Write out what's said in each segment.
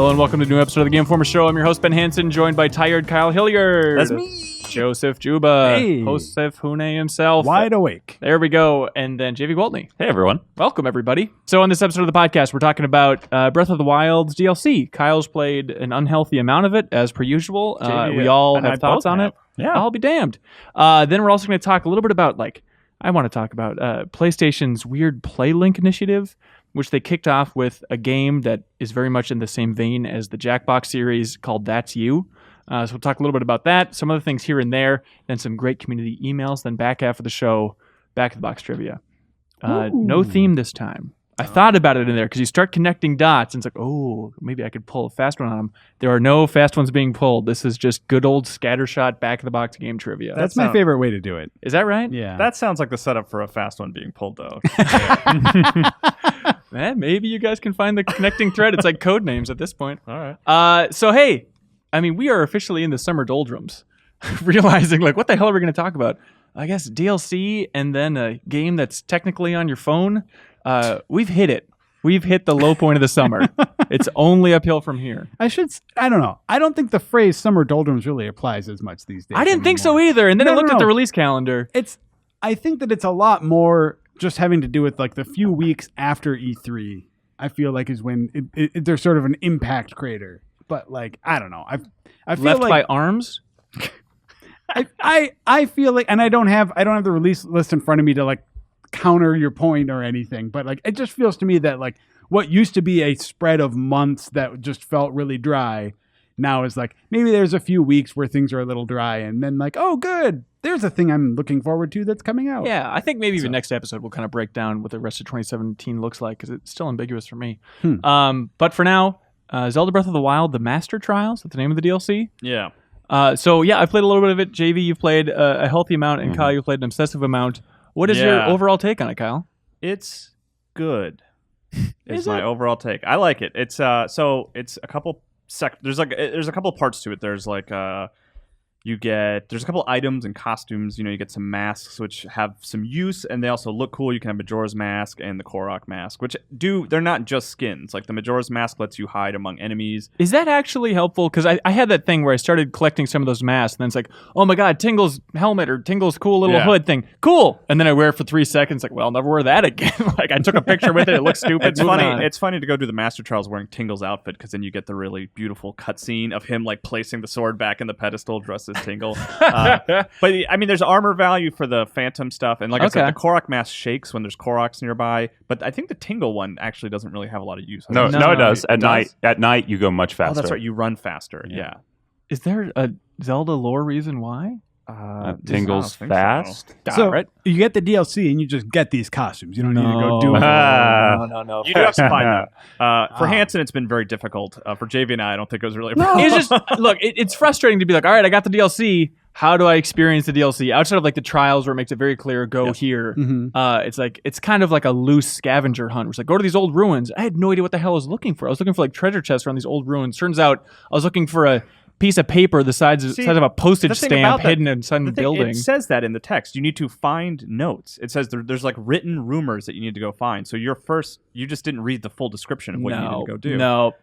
Hello and welcome to a new episode of the Game Informer Show. I'm your host, Ben Hansen, joined by tired Kyle Hilliard. That's me. Joseph Juba. Hey. Joseph Hune himself. Wide awake. There we go. And then JV Gwaltney. Hey, everyone. Welcome, everybody. So on this episode of the podcast, we're talking about Breath of the Wild's DLC. Kyle's played an unhealthy amount of it, as per usual. We all have thoughts on it. Yeah. I'll be damned. Then we're also going to talk a little bit about, I want to talk about PlayStation's weird PlayLink initiative, which they kicked off with a game that is very much in the same vein as the Jackbox series called That's You. So we'll talk a little bit about that, some other things here and there, then some great community emails, then back half of the show, back of the box trivia. No theme this time. I thought about it in there because you start connecting dots and it's like, oh, maybe I could pull a fast one on them. There are no fast ones being pulled. This is just good old scattershot back of the box game trivia. That's my favorite way to do it. Is that right? Yeah. That sounds like the setup for a fast one being pulled, though. Maybe you guys can find the connecting thread. It's like code names at this point. All right. So, hey, I mean, we are officially in the summer doldrums, realizing, what the hell are we going to talk about? I guess DLC and then a game that's technically on your phone. We've hit it. We've hit the low point of the summer. It's only uphill from here. I don't know. I don't think the phrase summer doldrums really applies as much these days. I didn't think so either. And then I looked at the release calendar. I think that it's a lot more just having to do with the few weeks after E3, I feel like is when there's sort of an impact crater. But I don't know. I feel Left like by arms? I feel like, and I don't have the release list in front of me to counter your point or anything, but it just feels to me that what used to be a spread of months that just felt really dry now is maybe there's a few weeks where things are a little dry and then oh good, there's a thing I'm looking forward to that's coming out. Yeah, I think maybe the next episode we'll kind of break down what the rest of 2017 looks like because it's still ambiguous for me. But for now, Zelda Breath of the Wild, the Master Trials, that's the name of the DLC. Yeah. So yeah, I played a little bit of it. JV, you've played a healthy amount, and Kyle, you've played an obsessive amount. What is your overall take on it, Kyle? It's good. Is my overall take. I like it. It's so it's a couple there's a couple parts to it. There's there's a couple items and costumes. You get some masks which have some use and they also look cool. You can have Majora's Mask and the Korok Mask, which they're not just skins. The Majora's Mask lets you hide among enemies. Is that actually helpful? Because I had that thing where I started collecting some of those masks and then it's oh my god, Tingle's helmet or Tingle's cool little hood thing. Cool. And then I wear it for 3 seconds. Well, I'll never wear that again. I took a picture with it. It looks stupid. It's funny. It's funny to go do the Master Trials wearing Tingle's outfit because then you get the really beautiful cutscene of him placing the sword back in the pedestal dressed as Tingle. But I mean, there's armor value for the Phantom stuff, and I said, the Korok mask shakes when there's Koroks nearby. But I think the Tingle one actually doesn't really have a lot of use. No, it does. At night, you go much faster. Oh, that's right. You run faster. Yeah. Is there a Zelda lore reason why? Tingle's fast. So you get the DLC and you just get these costumes. You don't need to go do it. No. You do have to find them. For Hansen, it's been very difficult. For JV and I don't think it was really a problem. It's just it's frustrating to be all right, I got the DLC. How do I experience the DLC outside of the trials where it makes it very clear go here? Mm-hmm. It's kind of like a loose scavenger hunt. Where it's go to these old ruins. I had no idea what the hell I was looking for. I was looking for treasure chests around these old ruins. Turns out I was looking for a piece of paper the size of a postage stamp hidden inside the building. It says that in the text. You need to find notes. It says there's written rumors that you need to go find. So you just didn't read the full description of what you needed to go do. No.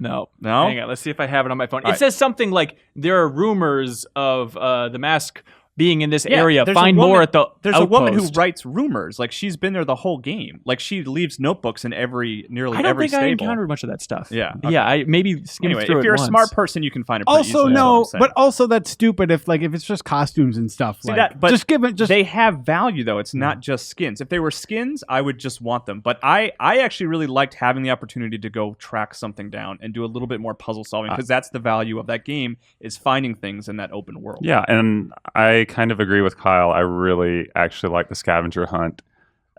Hang on, let's see if I have it on my phone. It says something there are rumors of the mask being in this area. Find more at the There's outpost. a woman who writes rumors. She's been there the whole game. She leaves notebooks in nearly every stable. I don't think I encountered much of that stuff. Yeah. Okay. Yeah, I maybe skimmed through it if you're once. a smart person, you can find it pretty also, easily. No, but also that's stupid if it's just costumes and stuff. They have value, though. It's not just skins. If they were skins, I would just want them. But I actually really liked having the opportunity to go track something down and do a little bit more puzzle solving because that's the value of that game is finding things in that open world. Yeah, and I kind of agree with Kyle. I really actually like the scavenger hunt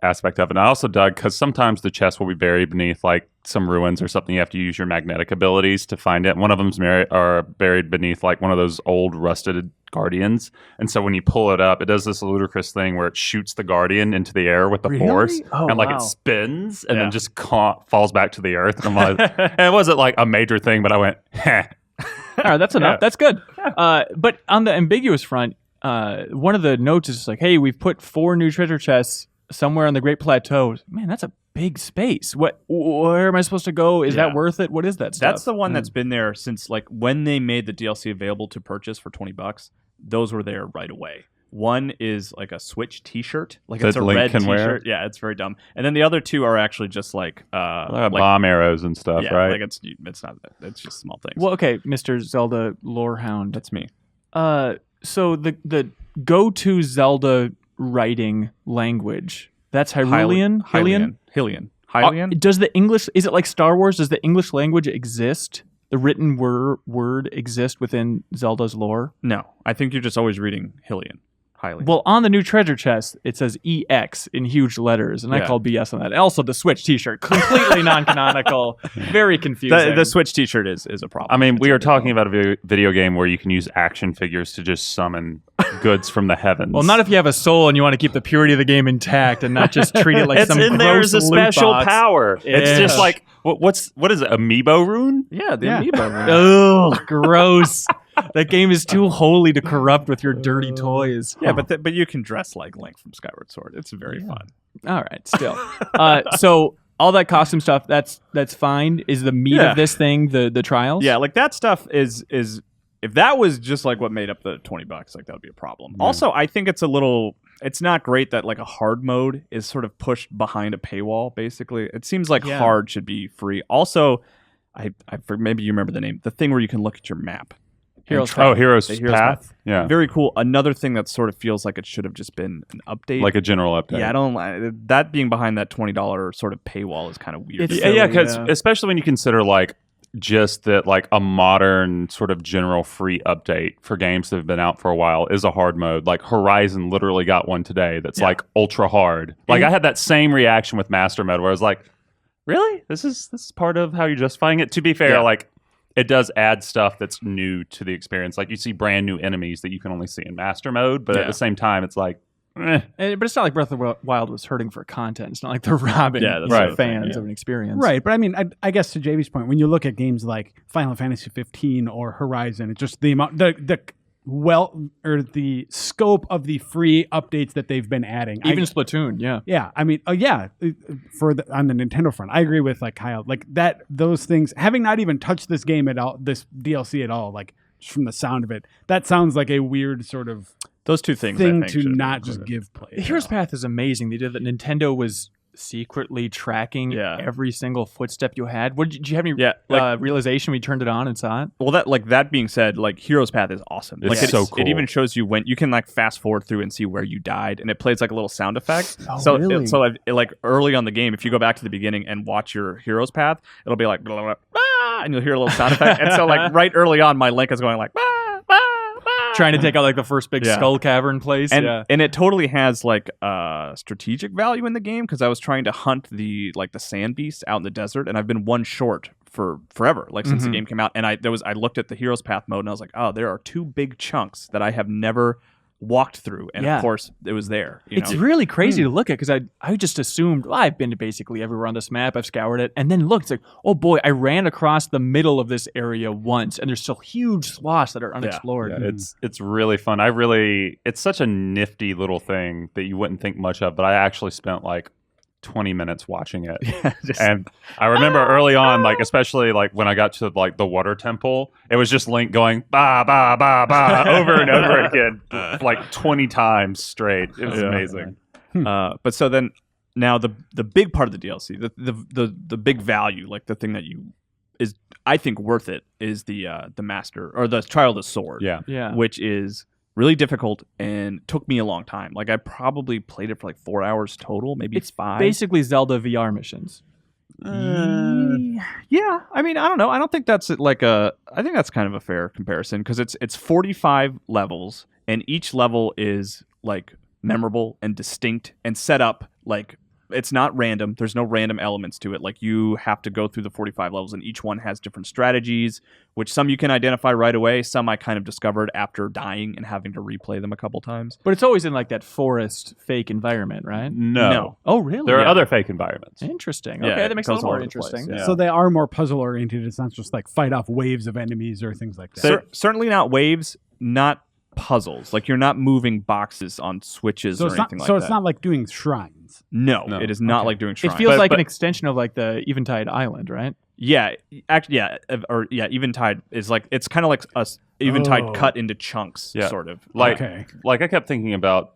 aspect of it. And I also dug because sometimes the chest will be buried beneath some ruins or something. You have to use your magnetic abilities to find it. One of them's buried beneath one of those old rusted guardians. And so when you pull it up, it does this ludicrous thing where it shoots the guardian into the air with the force. And it spins and then just falls back to the earth. And I'm and it wasn't a major thing, but I went, heh. All right, that's enough. Yeah. That's good. But on the ambiguous front, one of the notes is hey, we've put 4 new treasure chests somewhere on the Great Plateau. Man, that's a big space. Where am I supposed to go? Is that worth it? What is that stuff? That's the one that's been there since like when they made the DLC available to purchase for $20. Those were there right away. One is like a Switch T-shirt, like That it's a Link red can T-shirt. wear? Yeah, it's very dumb. And then the other two are actually just like bomb arrows and stuff, yeah, right? like it's not that. It's just small things. Well, okay, Mr. Zelda Lorehound. That's me. So the go-to Zelda writing language, that's Hylian? Hylian. Does the English, is it like Star Wars? Does the English language exist? The written word exist within Zelda's lore? No, I think you're just always reading Hylian. Well, on the new treasure chest, it says EX in huge letters, and I call BS on that. Also, the Switch T-shirt, completely non-canonical, very confusing. The Switch T-shirt is a problem. I mean, we are talking about a video game where you can use action figures to just summon goods from the heavens. Well, not if you have a soul and you want to keep the purity of the game intact and not just treat it like it's some in there gross as a loot special box. power. It's just like what is it? Amiibo rune? Yeah, the Yeah. Amiibo. Ugh, gross. That game is too holy to corrupt with your dirty toys. Yeah, but you can dress like Link from Skyward Sword. It's very fun. All right, still. So all that costume stuff, that's fine. Is the meat of this thing the trials? Yeah, like that stuff is if that was just like what made up the $20, like that would be a problem. Also, I think it's not great that like a hard mode is sort of pushed behind a paywall. Basically, it seems like hard should be free. Also, maybe you remember the name, the thing where you can look at your map. Heroes Heroes The Heroes Path? Yeah. Very cool. Another thing that sort of feels like it should have just been an update. Like a general update. Yeah, I don't that being behind that $20 sort of paywall is kind of weird. It's Yeah, because yeah. especially when you consider like just that like a modern sort of general free update for games that have been out for a while is a hard mode. Like Horizon literally got one today that's like ultra hard. Like I had that same reaction with Master Mode where I was like, really? This is part of how you're justifying it? To be fair, like it does add stuff that's new to the experience. Like you see brand new enemies that you can only see in Master Mode, but at the same time it's like But it's not like Breath of the Wild was hurting for content. It's not like they're robbing right. fans of an experience. Right, but I mean, I guess to JB's point, when you look at games like Final Fantasy 15 or Horizon, it's just the amount, the scope of the free updates that they've been adding. Even Splatoon, yeah. Yeah, I mean, on the Nintendo front, I agree with like Kyle, like that. Those things, having not even touched this game at all, this DLC at all, like just from the sound of it, that sounds like a weird sort of those two things I think to should not be just included. give play. The Heroes Path is amazing. They did that. Nintendo was secretly tracking every single footstep you had. Did you have any realization when you turned it on and saw it? Well, that being said, like Heroes Path is awesome. It's like so cool. It even shows you when you can like fast forward through and see where you died, and it plays like a little sound effect. Oh, really? Like early on the game, if you go back to the beginning and watch your Heroes Path, it'll be like blah, blah, blah, and you'll hear a little sound effect. And so like right early on, my Link is going like. Trying to take out like the first big skull cavern place. And it totally has like strategic value in the game because I was trying to hunt the sand beasts out in the desert, and I've been one short for forever, like since the game came out. And I looked at the Heroes Path mode and I was like, oh, there are two big chunks that I have never walked through, and of course it was there. It's really crazy to look at because I just assumed I've been to basically everywhere on this map. I've scoured it, and then look, it's like, oh boy, I ran across the middle of this area once, and there's still huge swaths that are unexplored. Yeah, it's really fun. It's such a nifty little thing that you wouldn't think much of, but I actually spent like 20 minutes watching it. And I remember early on, like especially like when I got to like the water temple, it was just Link going ba ba ba ba over and over again like 20 times straight. It was amazing. But so then now the big part of the DLC, the big value, like the thing that is I think worth it is the master or the Trial of the Sword. Yeah. Which is really difficult and took me a long time. Like I probably played it for like 4 hours total, maybe It's 5. basically Zelda VR missions. Yeah, I mean, I don't know. I don't think that's I think that's kind of a fair comparison because it's 45 levels and each level is like memorable and distinct and set up like it's not random. There's no random elements to it. Like you have to go through the 45 levels and each one has different strategies, which some you can identify right away. Some I kind of discovered after dying and having to replay them a couple times. But it's always in like that forest fake environment, right? No. Oh, really? There are other fake environments. Interesting. Yeah, Okay, that makes it a goes little all more over the place, interesting. yeah. So they are more puzzle oriented. It's not just like fight off waves of enemies or things like that. Certainly not waves, not puzzles. Like you're not moving boxes on switches or anything like that. So it's not like doing shrines. shrines. No, No. it is not Okay. like doing It shrines. feels like but- an extension of like the Eventide Island, right? Yeah, actually, Eventide is like it's kind of like a Eventide Oh. cut into chunks, Yeah. sort of. Like, Okay. like I kept thinking about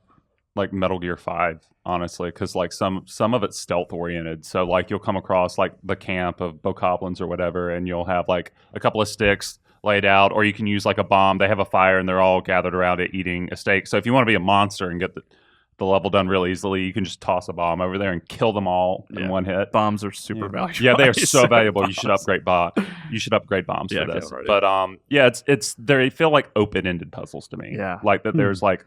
like Metal Gear 5, honestly, because like some of it's stealth oriented. So like you'll come across like the camp of bokoblins or whatever, and you'll have like a couple of sticks laid out, or you can use like a bomb. They have a fire and they're all gathered around it eating a steak. So if you want to be a monster and get the level done real easily, you can just toss a bomb over there and kill them all in one hit. Bombs are super valuable. Yeah, they are so Bombs. valuable. You should upgrade You should upgrade bombs Yeah, for okay, this. right. But yeah, it's they feel like open-ended puzzles to me. Yeah. Like that there's like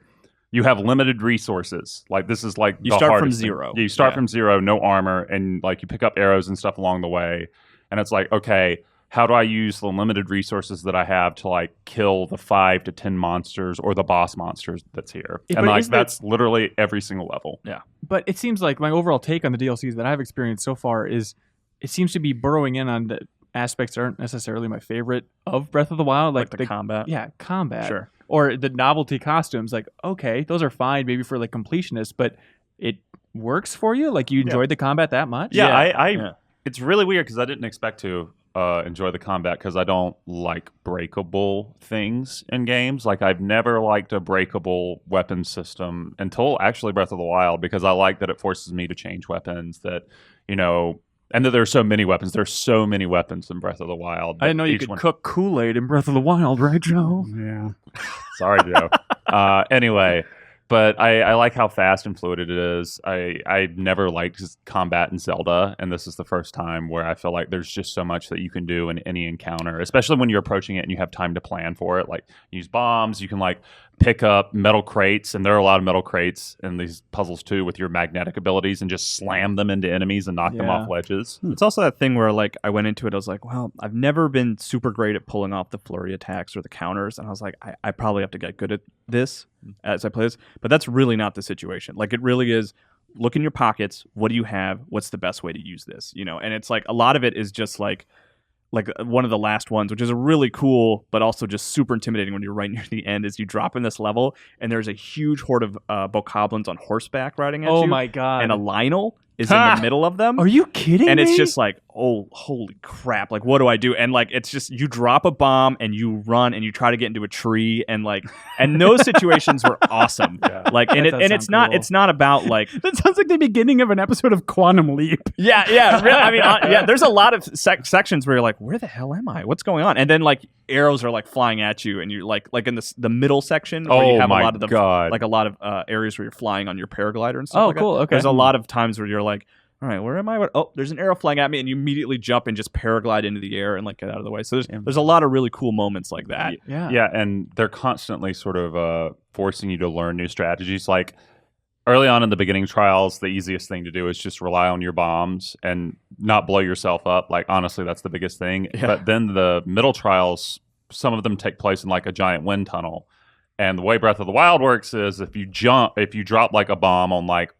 you have limited resources. Like this is like You the start from hardest thing. zero. Yeah, you start Yeah. from zero, no armor, and like you pick up arrows and stuff along the way. And it's like, okay, how do I use the limited resources that I have to like kill the 5 to 10 monsters or the boss monsters that's here? Yeah, and but like isn't that- that's literally every single level. But it seems like my overall take on the DLCs that I've experienced so far is it seems to be burrowing in on the aspects that aren't necessarily my favorite of Breath of the Wild, Like the combat. yeah, combat, Sure. or the novelty costumes. Like, okay, those are fine, maybe for like completionists, but it works for you. Like, you enjoyed the combat that much. Yeah, Yeah. It's really weird because I didn't expect to enjoy the combat because I don't like breakable things in games. Like I've never liked a breakable weapon system until actually Breath of the Wild because I like that it forces me to change weapons. That and that there are so many weapons. There's so many weapons in Breath of the Wild. I didn't know you Each could one- cook Kool-Aid in Breath of the Wild, right, Joe? Yeah. Sorry, Joe. Anyway, but I like how fast and fluid it is. I never liked combat in Zelda, and this is the first time where I feel like there's just so much that you can do in any encounter, especially when you're approaching it and you have time to plan for it. Like use bombs, you can like pick up metal crates, and there are a lot of metal crates in these puzzles too with your magnetic abilities, and just slam them into enemies and knock them Yeah. off ledges. It's also that thing where like I went into it, I was like, well, I've never been super great at pulling off the flurry attacks or the counters, and I was like, I probably have to get good at this as I play this. But that's really not the situation. Like it really is. Look in your pockets. What do you have? What's the best way to use this? And it's like a lot of it is just like one of the last ones, which is a really cool, but also just super intimidating when you're right near the end, is you drop in this level and there's a huge horde of bokoblins on horseback riding at you. Oh my god! And a Lionel is in the middle of them. Are you kidding And me? it's just like, oh, holy crap. Like, what do I do? And like, it's just, you drop a bomb and you run and you try to get into a tree. And like, and those situations were awesome. Like, and That does it's sound not, cool. it's not about like, That sounds like the beginning of an episode of Quantum Leap. yeah. Really, I mean, yeah, there's a lot of sections where you're like, where the hell am I? What's going on? And then like arrows are like flying at you, and you like in the middle section where Oh you have my a lot of the God. like a lot of areas where you're flying on your paraglider and stuff. Oh, like cool, That. okay. There's a lot of times where you're like, all right, where am I? Oh, there's an arrow flying at me, and you immediately jump and just paraglide into the air and like get out of the way. So there's a lot of really cool moments like that. yeah. Yeah, and they're constantly sort of forcing you to learn new strategies. Like early on in the beginning trials, the easiest thing to do is just rely on your bombs and not blow yourself up. Like honestly, that's the biggest thing. Yeah. But then the middle trials, some of them take place in like a giant wind tunnel. And the way Breath of the Wild works is if you drop like a bomb on like,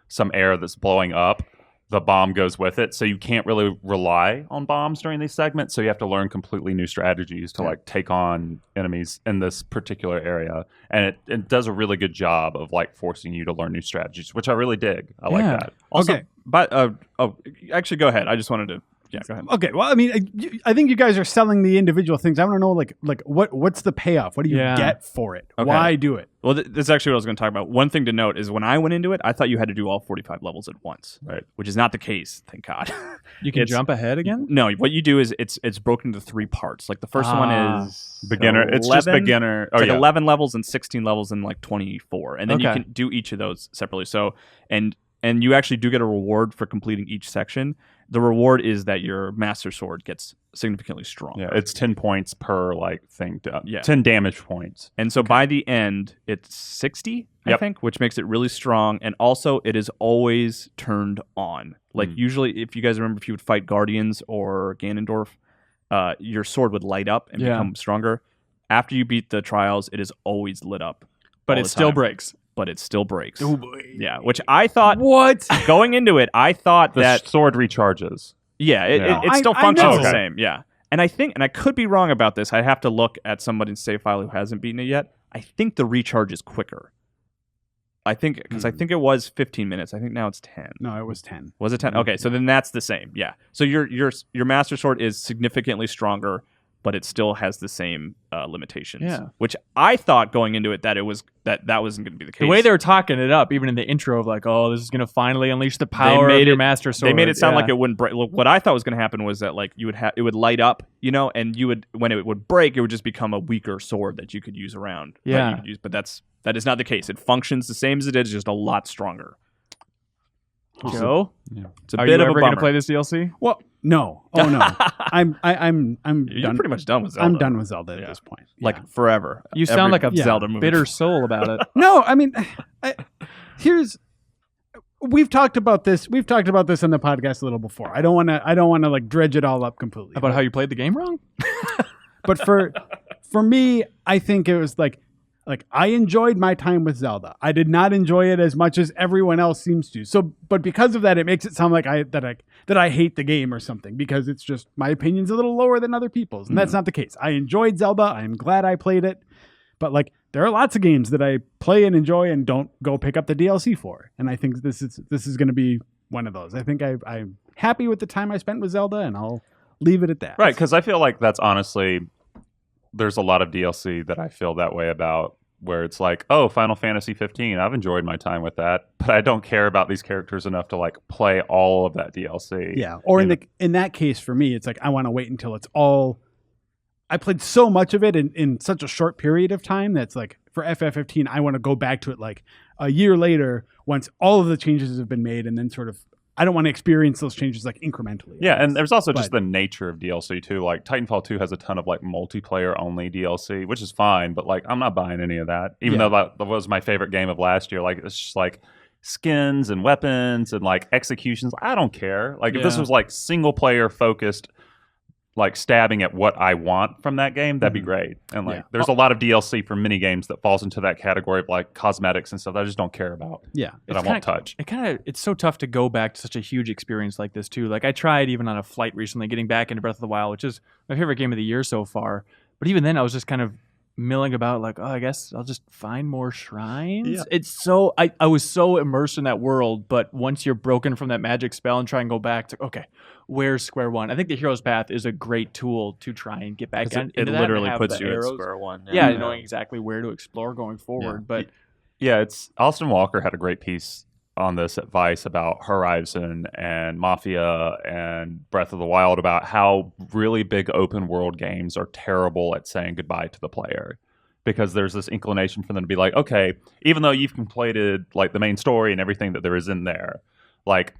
some air that's blowing up, the bomb goes with it. So you can't really rely on bombs during these segments. So you have to learn completely new strategies to like take on enemies in this particular area. And it does a really good job of like forcing you to learn new strategies, which I really dig. I like Yeah. that. Also, Okay. but actually, go ahead. I just wanted to. Yeah, go ahead. Okay, well, I mean, I think you guys are selling the individual things. I want to know, like what's the payoff? What do you Yeah. get for it? Okay. Why do it? Well, this is actually what I was going to talk about. One thing to note is when I went into it, I thought you had to do all 45 levels at once, Right. which is not the case, thank God. You can It's- jump ahead again. No, what you do is it's broken into 3 parts. Like the first one is Beginner. It's just 11 beginner. It's like yeah. 11 levels and 16 levels and like 24, and then you Okay. can do each of those separately. So and you actually do get a reward for completing each section. The reward is that your master sword gets significantly stronger. Yeah, it's 10 points per like thing. Yeah. 10 damage points. And so by the end, it's 60, I Yep. think, which makes it really strong. And also, it is always turned on. Like, usually, if you guys remember, if you would fight Guardians or Ganondorf, your sword would light up and Yeah. become stronger. After you beat the trials, it is always lit up. But all it the still time. breaks. But it still breaks. Oh boy. Yeah, which I thought, What? going into it, I thought The that, sword recharges. yeah, it I- still I functions know. the Okay. same. Yeah. And I think, and I could be wrong about this, I have to look at somebody's save file who hasn't beaten it yet. I think the recharge is quicker. I think it was 15 minutes. I think now it's 10. No, it was 10. Was it 10? Okay, so then that's the same. Yeah. So your Master Sword is significantly stronger, but it still has the same limitations. Yeah. Which I thought going into it that that wasn't going to be the case. The way they were talking it up, even in the intro of like, oh, this is going to finally unleash the power of your Master Sword. They made it sound like it wouldn't break. Look, what I thought was going to happen was that like it would light up, and when it would break, it would just become a weaker sword that you could use around. Yeah. But that is not the case. It functions the same as it is, just a lot stronger. Joe, It's a are bit you of ever a going bummer. to play this DLC? Well, no. Oh no. I'm You're done. pretty much done with Zelda. I'm done with Zelda Yeah. at this point. Like forever. You sound like a Zelda movie. bitter soul about it. No, I mean, we've talked about this. We've talked about this on the podcast a little before. I don't want to like dredge it all up completely. About how you played the game wrong? But for me, I think it was like I enjoyed my time with Zelda. I did not enjoy it as much as everyone else seems to. So, but because of that, it makes it sound like I hate the game or something, because it's just my opinion's a little lower than other people's, and that's not the case. I enjoyed Zelda. I'm glad I played it, but like there are lots of games that I play and enjoy and don't go pick up the DLC for, and I think this is going to be one of those. I think I'm happy with the time I spent with Zelda, and I'll leave it at that. Right, because I feel like that's honestly, there's a lot of DLC that I feel that way about, where it's like, oh, Final Fantasy 15, I've enjoyed my time with that, but I don't care about these characters enough to like play all of that DLC. Yeah, or in that case for me, it's like I want to wait until it's all. I played so much of it in such a short period of time that's like for FF15, I want to go back to it like a year later once all of the changes have been made, and then sort of I don't want to experience those changes like incrementally. Yeah, and there's also just the nature of DLC too. Like Titanfall 2 has a ton of like multiplayer only DLC, which is fine, but like I'm not buying any of that. Even though that was my favorite game of last year. Like it's just like skins and weapons and like executions. I don't care. Like if this was like single player focused, like stabbing at what I want from that game, that'd be great. And like there's a lot of DLC for mini games that falls into that category of like cosmetics and stuff that I just don't care about. Yeah. That I won't touch. It's so tough to go back to such a huge experience like this too. Like I tried even on a flight recently getting back into Breath of the Wild, which is my favorite game of the year so far. But even then I was just kind of milling about like, oh, I guess I'll just find more shrines. Yeah. It's so I was so immersed in that world, but once you're broken from that magic spell and try and go back to okay, where's square one? I think the Hero's Path is a great tool to try and get back into It that literally and have puts the you at arrows. square one. Yeah, knowing exactly where to explore going forward. But Yeah, it's Austin Walker had a great piece on this at Vice about Horizon and Mafia and Breath of the Wild, about how really big open world games are terrible at saying goodbye to the player, because there's this inclination for them to be like, okay, even though you've completed like the main story and everything that there is in there, like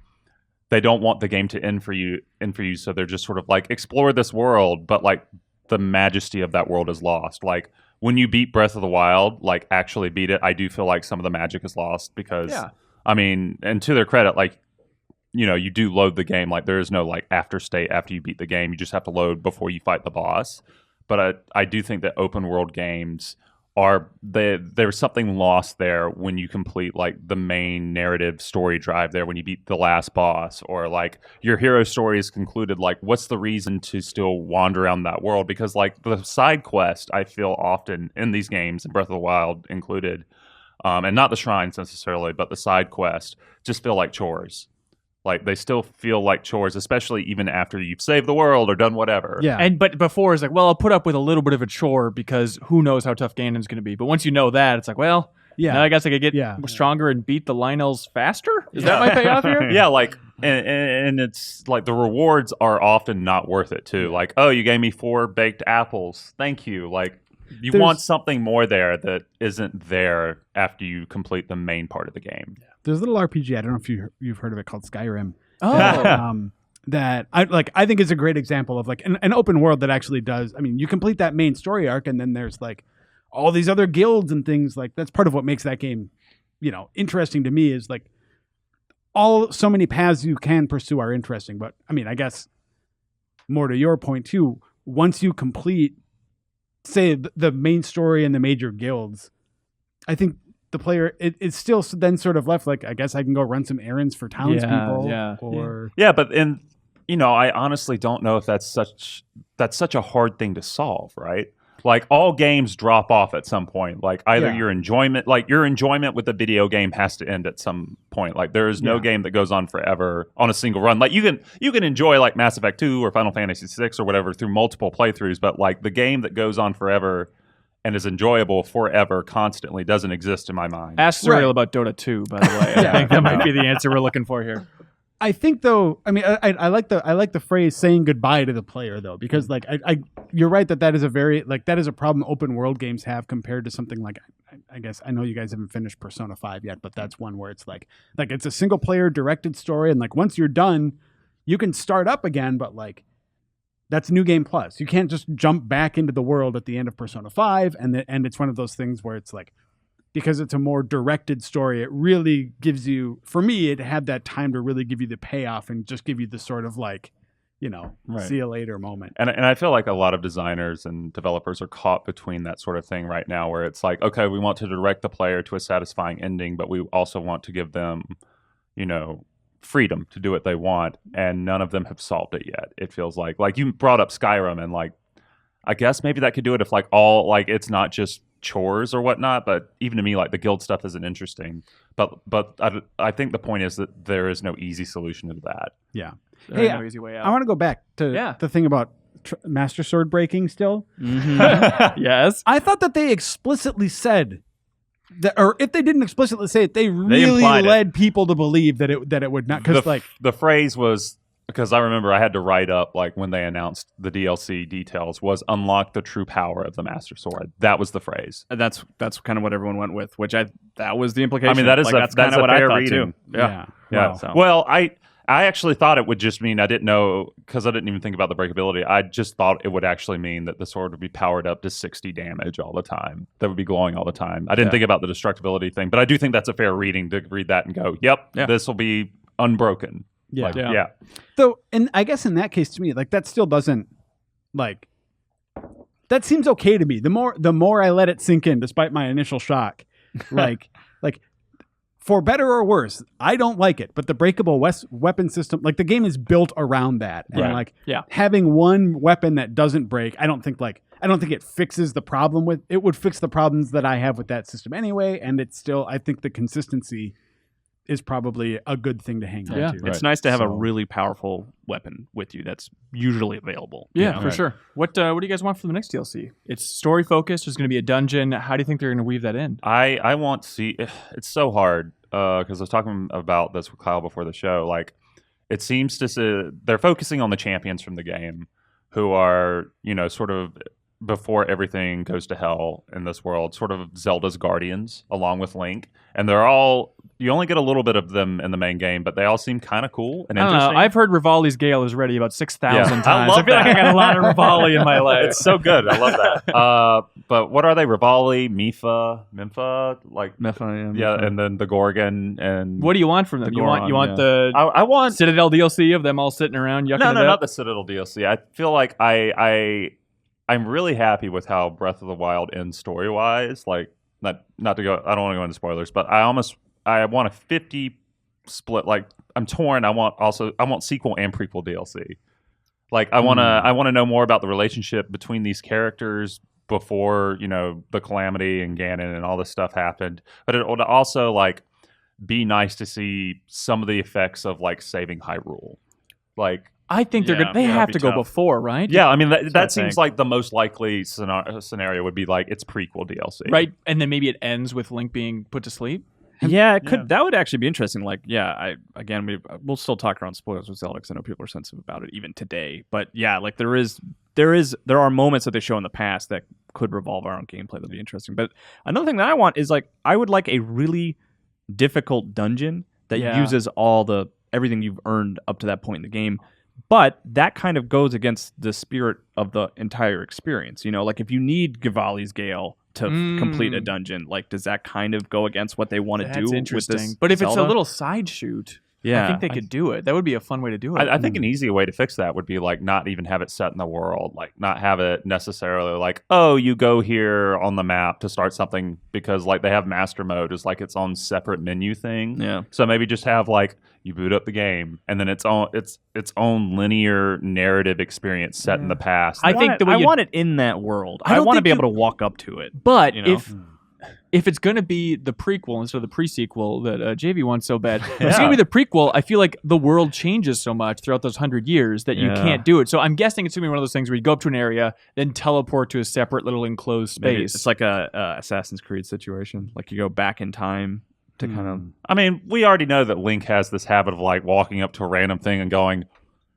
they don't want the game to end for you, so they're just sort of like, explore this world, but like the majesty of that world is lost. Like when you beat Breath of the Wild, like actually beat it, I do feel like some of the magic is lost, because I mean, and to their credit, like, you know, you do load the game. Like there is no like after state after you beat the game. You just have to load before you fight the boss. But I do think that open world games there's something lost there when you complete like the main narrative story drive there, when you beat the last boss, or like your hero story is concluded. Like what's the reason to still wander around that world? Because like the side quest, I feel often in these games, and Breath of the Wild included, and not the shrines necessarily, but the side quest just feel like chores. Like they still feel like chores, especially even after you've saved the world or done whatever. Yeah. But before it's like, well, I'll put up with a little bit of a chore because who knows how tough Ganon's going to be. But once you know that, it's like, well, now I guess I could get stronger and beat the Lionels faster. Is that my payoff here? Yeah, like, and it's like the rewards are often not worth it too. Like, oh, you gave me 4 baked apples. Thank you. Like, you want something more there that isn't there after you complete the main part of the game. There's a little RPG. I don't know if you've heard of it, called Skyrim. Oh, that I think is a great example of like an open world that actually does. I mean, you complete that main story arc, and then there's like all these other guilds and things. Like that's part of what makes that game, you know, interesting to me. Is like so many paths you can pursue are interesting. But I mean, I guess more to your point too. Once you complete, say, the main story and the major guilds, I think the player it's still then sort of left like, I guess I can go run some errands for townspeople. But you know, I honestly don't know if that's such a hard thing to solve, right? Like all games drop off at some point. Like either Yeah. your enjoyment with the video game has to end at some point. Like there is no game that goes on forever on a single run. Like you can enjoy like Mass Effect 2 or Final Fantasy 6 or whatever through multiple playthroughs, but like the game that goes on forever and is enjoyable forever constantly doesn't exist in my mind. Ask Surreal about Dota 2, by the way. I think that might be the answer we're looking for here. I think though, I mean, I like the phrase saying goodbye to the player though, because like you're right that is a very that is a problem open world games have compared to something like I guess I know you guys haven't finished Persona 5 yet, but that's one where it's like it's a single player directed story, and like once you're done, you can start up again, but like that's New Game Plus. You can't just jump back into the world at the end of Persona 5, and it's one of those things where it's like, because it's a more directed story, it really gives you, for me, it had that time to really give you the payoff and just give you the sort of like, see you later moment. And I feel like a lot of designers and developers are caught between that sort of thing right now, where it's like, okay, we want to direct the player to a satisfying ending, but we also want to give them, freedom to do what they want, and none of them have solved it yet. It feels like you brought up Skyrim, and like, I guess maybe that could do it if like all like it's not just chores or whatnot, but even to me, like the guild stuff isn't interesting. But I think the point is that there is no easy solution to that. Yeah. There's no easy way out. I want to go back to the thing about Master Sword breaking still. Mm-hmm. Yes. I thought that they explicitly said that, or if they didn't explicitly say it, they really led people to believe that it would not, because like the phrase was, because I remember I had to write up like when they announced the DLC details, was unlock the true power of the Master Sword. That was the phrase. And that's kind of what everyone went with, which that was the implication. I mean, that's kind of what I thought reading. Too. Yeah. Well, I actually thought it would just mean, I didn't know, because I didn't even think about the breakability. I just thought it would actually mean that the sword would be powered up to 60 damage all the time. That would be glowing all the time. I didn't think about the destructibility thing, but I do think that's a fair reading to read that and go, yep, this will be unbroken. Yeah. So, and I guess in that case, to me, like that still doesn't like. That seems okay to me. The more I let it sink in, despite my initial shock, like for better or worse, I don't like it. But the breakable weapon system, like the game is built around that, and having one weapon that doesn't break, I don't think it fixes the problem with. It would fix the problems that I have with that system anyway, and it's still, I think the consistency is probably a good thing to hang on to. It's nice to have a really powerful weapon with you that's usually available. Yeah, for sure. What do you guys want for the next DLC? It's story focused. There's going to be a dungeon. How do you think they're going to weave that in? I want to see. It's so hard because I was talking about this with Kyle before the show. Like, it seems they're focusing on the champions from the game, who are sort of, before everything goes to hell in this world, sort of Zelda's guardians along with Link, and they're all, you only get a little bit of them in the main game, but they all seem kind of cool and interesting. I've heard Rivali's Gale is ready about 6,000 times. I feel like I got a lot of Rivali in my life. It's so good. I love that. But what are they? Rivali, Mempha, like Mempha, yeah, and then the Gorgon. And what do you want from them? You want the I want Citadel DLC of them all sitting around yucking it up? not the Citadel DLC. I feel like I'm really happy with how Breath of the Wild ends story wise. Like, not to go, I don't want to go into spoilers, but I want a 50 split. Like, I'm torn. I want sequel and prequel DLC. Like, I want to know more about the relationship between these characters before the Calamity and Ganon and all this stuff happened. But it would also like be nice to see some of the effects of like saving Hyrule. Like, I think they have to go before, right? Yeah, I mean that seems like the most likely scenario would be like it's prequel DLC, right? And then maybe it ends with Link being put to sleep. Yeah, it could. Yeah. That would actually be interesting. Like, we'll still talk around spoilers with Zelda because I know people are sensitive about it even today. But yeah, like there are moments that they show in the past that could revolve around gameplay that'd be interesting. But another thing that I want is like I would like a really difficult dungeon that uses everything you've earned up to that point in the game. But that kind of goes against the spirit of the entire experience. Like if you need Givali's Gale to complete a dungeon, like does that kind of go against what they want to do? That's interesting. With this but if Zelda? it's a little side shoot, I think they could do it. That would be a fun way to do it. I think an easy way to fix that would be like not even have it set in the world, like not have it necessarily like, oh, you go here on the map to start something, because like they have master mode is like its own separate menu thing. Yeah. So maybe just have like you boot up the game and then its own linear narrative experience set in the past. I want it in that world. I don't want to think be able to walk up to it. But you know? if it's going to be the prequel instead of the pre-sequel that JV wants so bad, if it's going to be the prequel, I feel like the world changes so much throughout those 100 years that you can't do it. So I'm guessing it's going to be one of those things where you go up to an area, then teleport to a separate little enclosed space. Maybe it's like a Assassin's Creed situation. Like you go back in time to kind of... I mean, we already know that Link has this habit of like walking up to a random thing and going...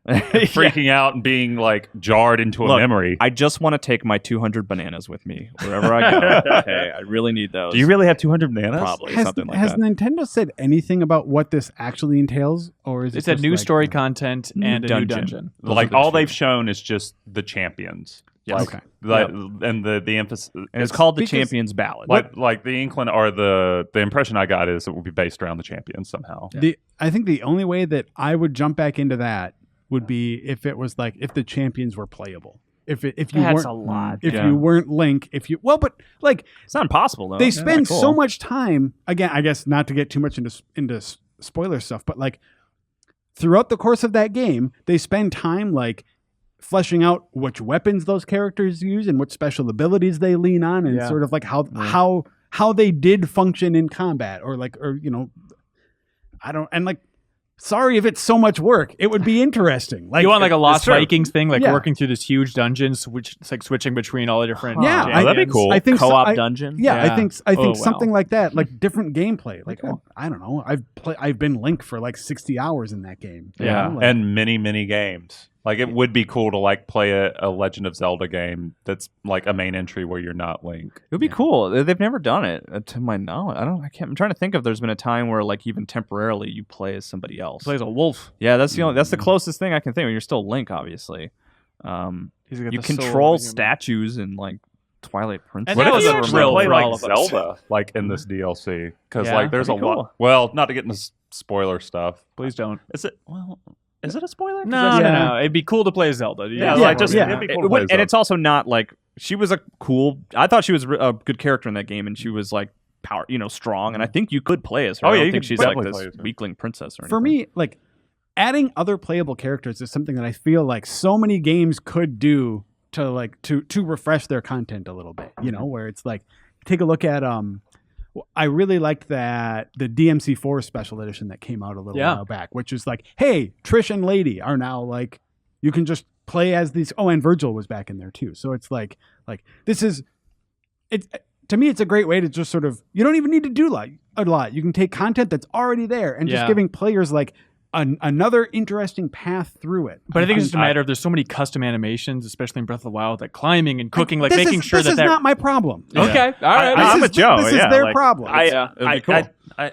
freaking out and being like jarred into a memory. I just want to take my 200 bananas with me wherever I go. Okay, I really need those. Do you really have 200 bananas? Probably something like has that. Nintendo said anything about what this actually entails, or is it? It's a just new like, story content and a new dungeon. Like all they've shown is just the champions. Yes. Okay. And the emphasis, And it's called the Champions Ballad. like the inkling or the impression I got is it will be based around the champions somehow. I think the only way that I would jump back into that would be if it was like if the champions were playable. If you That's weren't a lot. if you weren't Link, but like It's not impossible, though. they spend cool. so much time. Again, I guess not to get too much into spoiler stuff, but like throughout the course of that game, they spend time like fleshing out which weapons those characters use and what special abilities they lean on, and sort of like how they did function in combat, or I don't, and like. Sorry if it's so much work. It would be interesting. Like you want like a Lost true. Vikings thing, like Yeah. working through this huge dungeon, it's like switching between all the different. Yeah, champions. that'd be cool. I think Co-op dungeon. Yeah, Yeah. I think Oh, wow. something like that, like different gameplay. Like I don't know. I've been Link for like 60 hours in that game. you know? Like, and many games. Like it would be cool to like play a Legend of Zelda game that's like a main entry where you're not Link. It would be cool. They've never done it, to my knowledge. I'm trying to think if there's been a time where, like, even temporarily, you play as somebody else. Plays a wolf. Yeah, that's the closest thing I can think of. You're still Link, obviously. He's got You the soul control of a human. statues in like Twilight Princess. And What that if was you a actually thrill play for like all of us. Zelda, like in this DLC? Because Yeah, like there's a that'd be lot. cool. Well, not to get into spoiler stuff. Please don't. Is it? Well, is it a spoiler? 'Cause No, that's- no. It'd be cool to play as Zelda. Yeah, Yeah, like just yeah. it'd be cool to play And Zelda. it's also not like she was a cool. I thought she was a good character in that game, and she was like strong. And I think you could play as her. Oh, I yeah, don't you think could she's like definitely this play as her. weakling princess or anything. for me, like adding other playable characters is something that I feel like so many games could do to refresh their content a little bit. Where it's like take a look at I really liked the DMC4 special edition that came out a little while back, which is like, hey, Trish and Lady are now like you can just play as these. Oh, and Virgil was back in there too. So it's like this is it. To me, it's a great way to just sort of you don't even need to do a lot. You can take content that's already there and just giving players like another interesting path through it. But I think it's just a matter of there's so many custom animations, especially in Breath of the Wild, like climbing and cooking, like making sure this that is not my problem. Okay, all right. I'm with Joe. This is Yeah, their like, problem. it'd be cool. I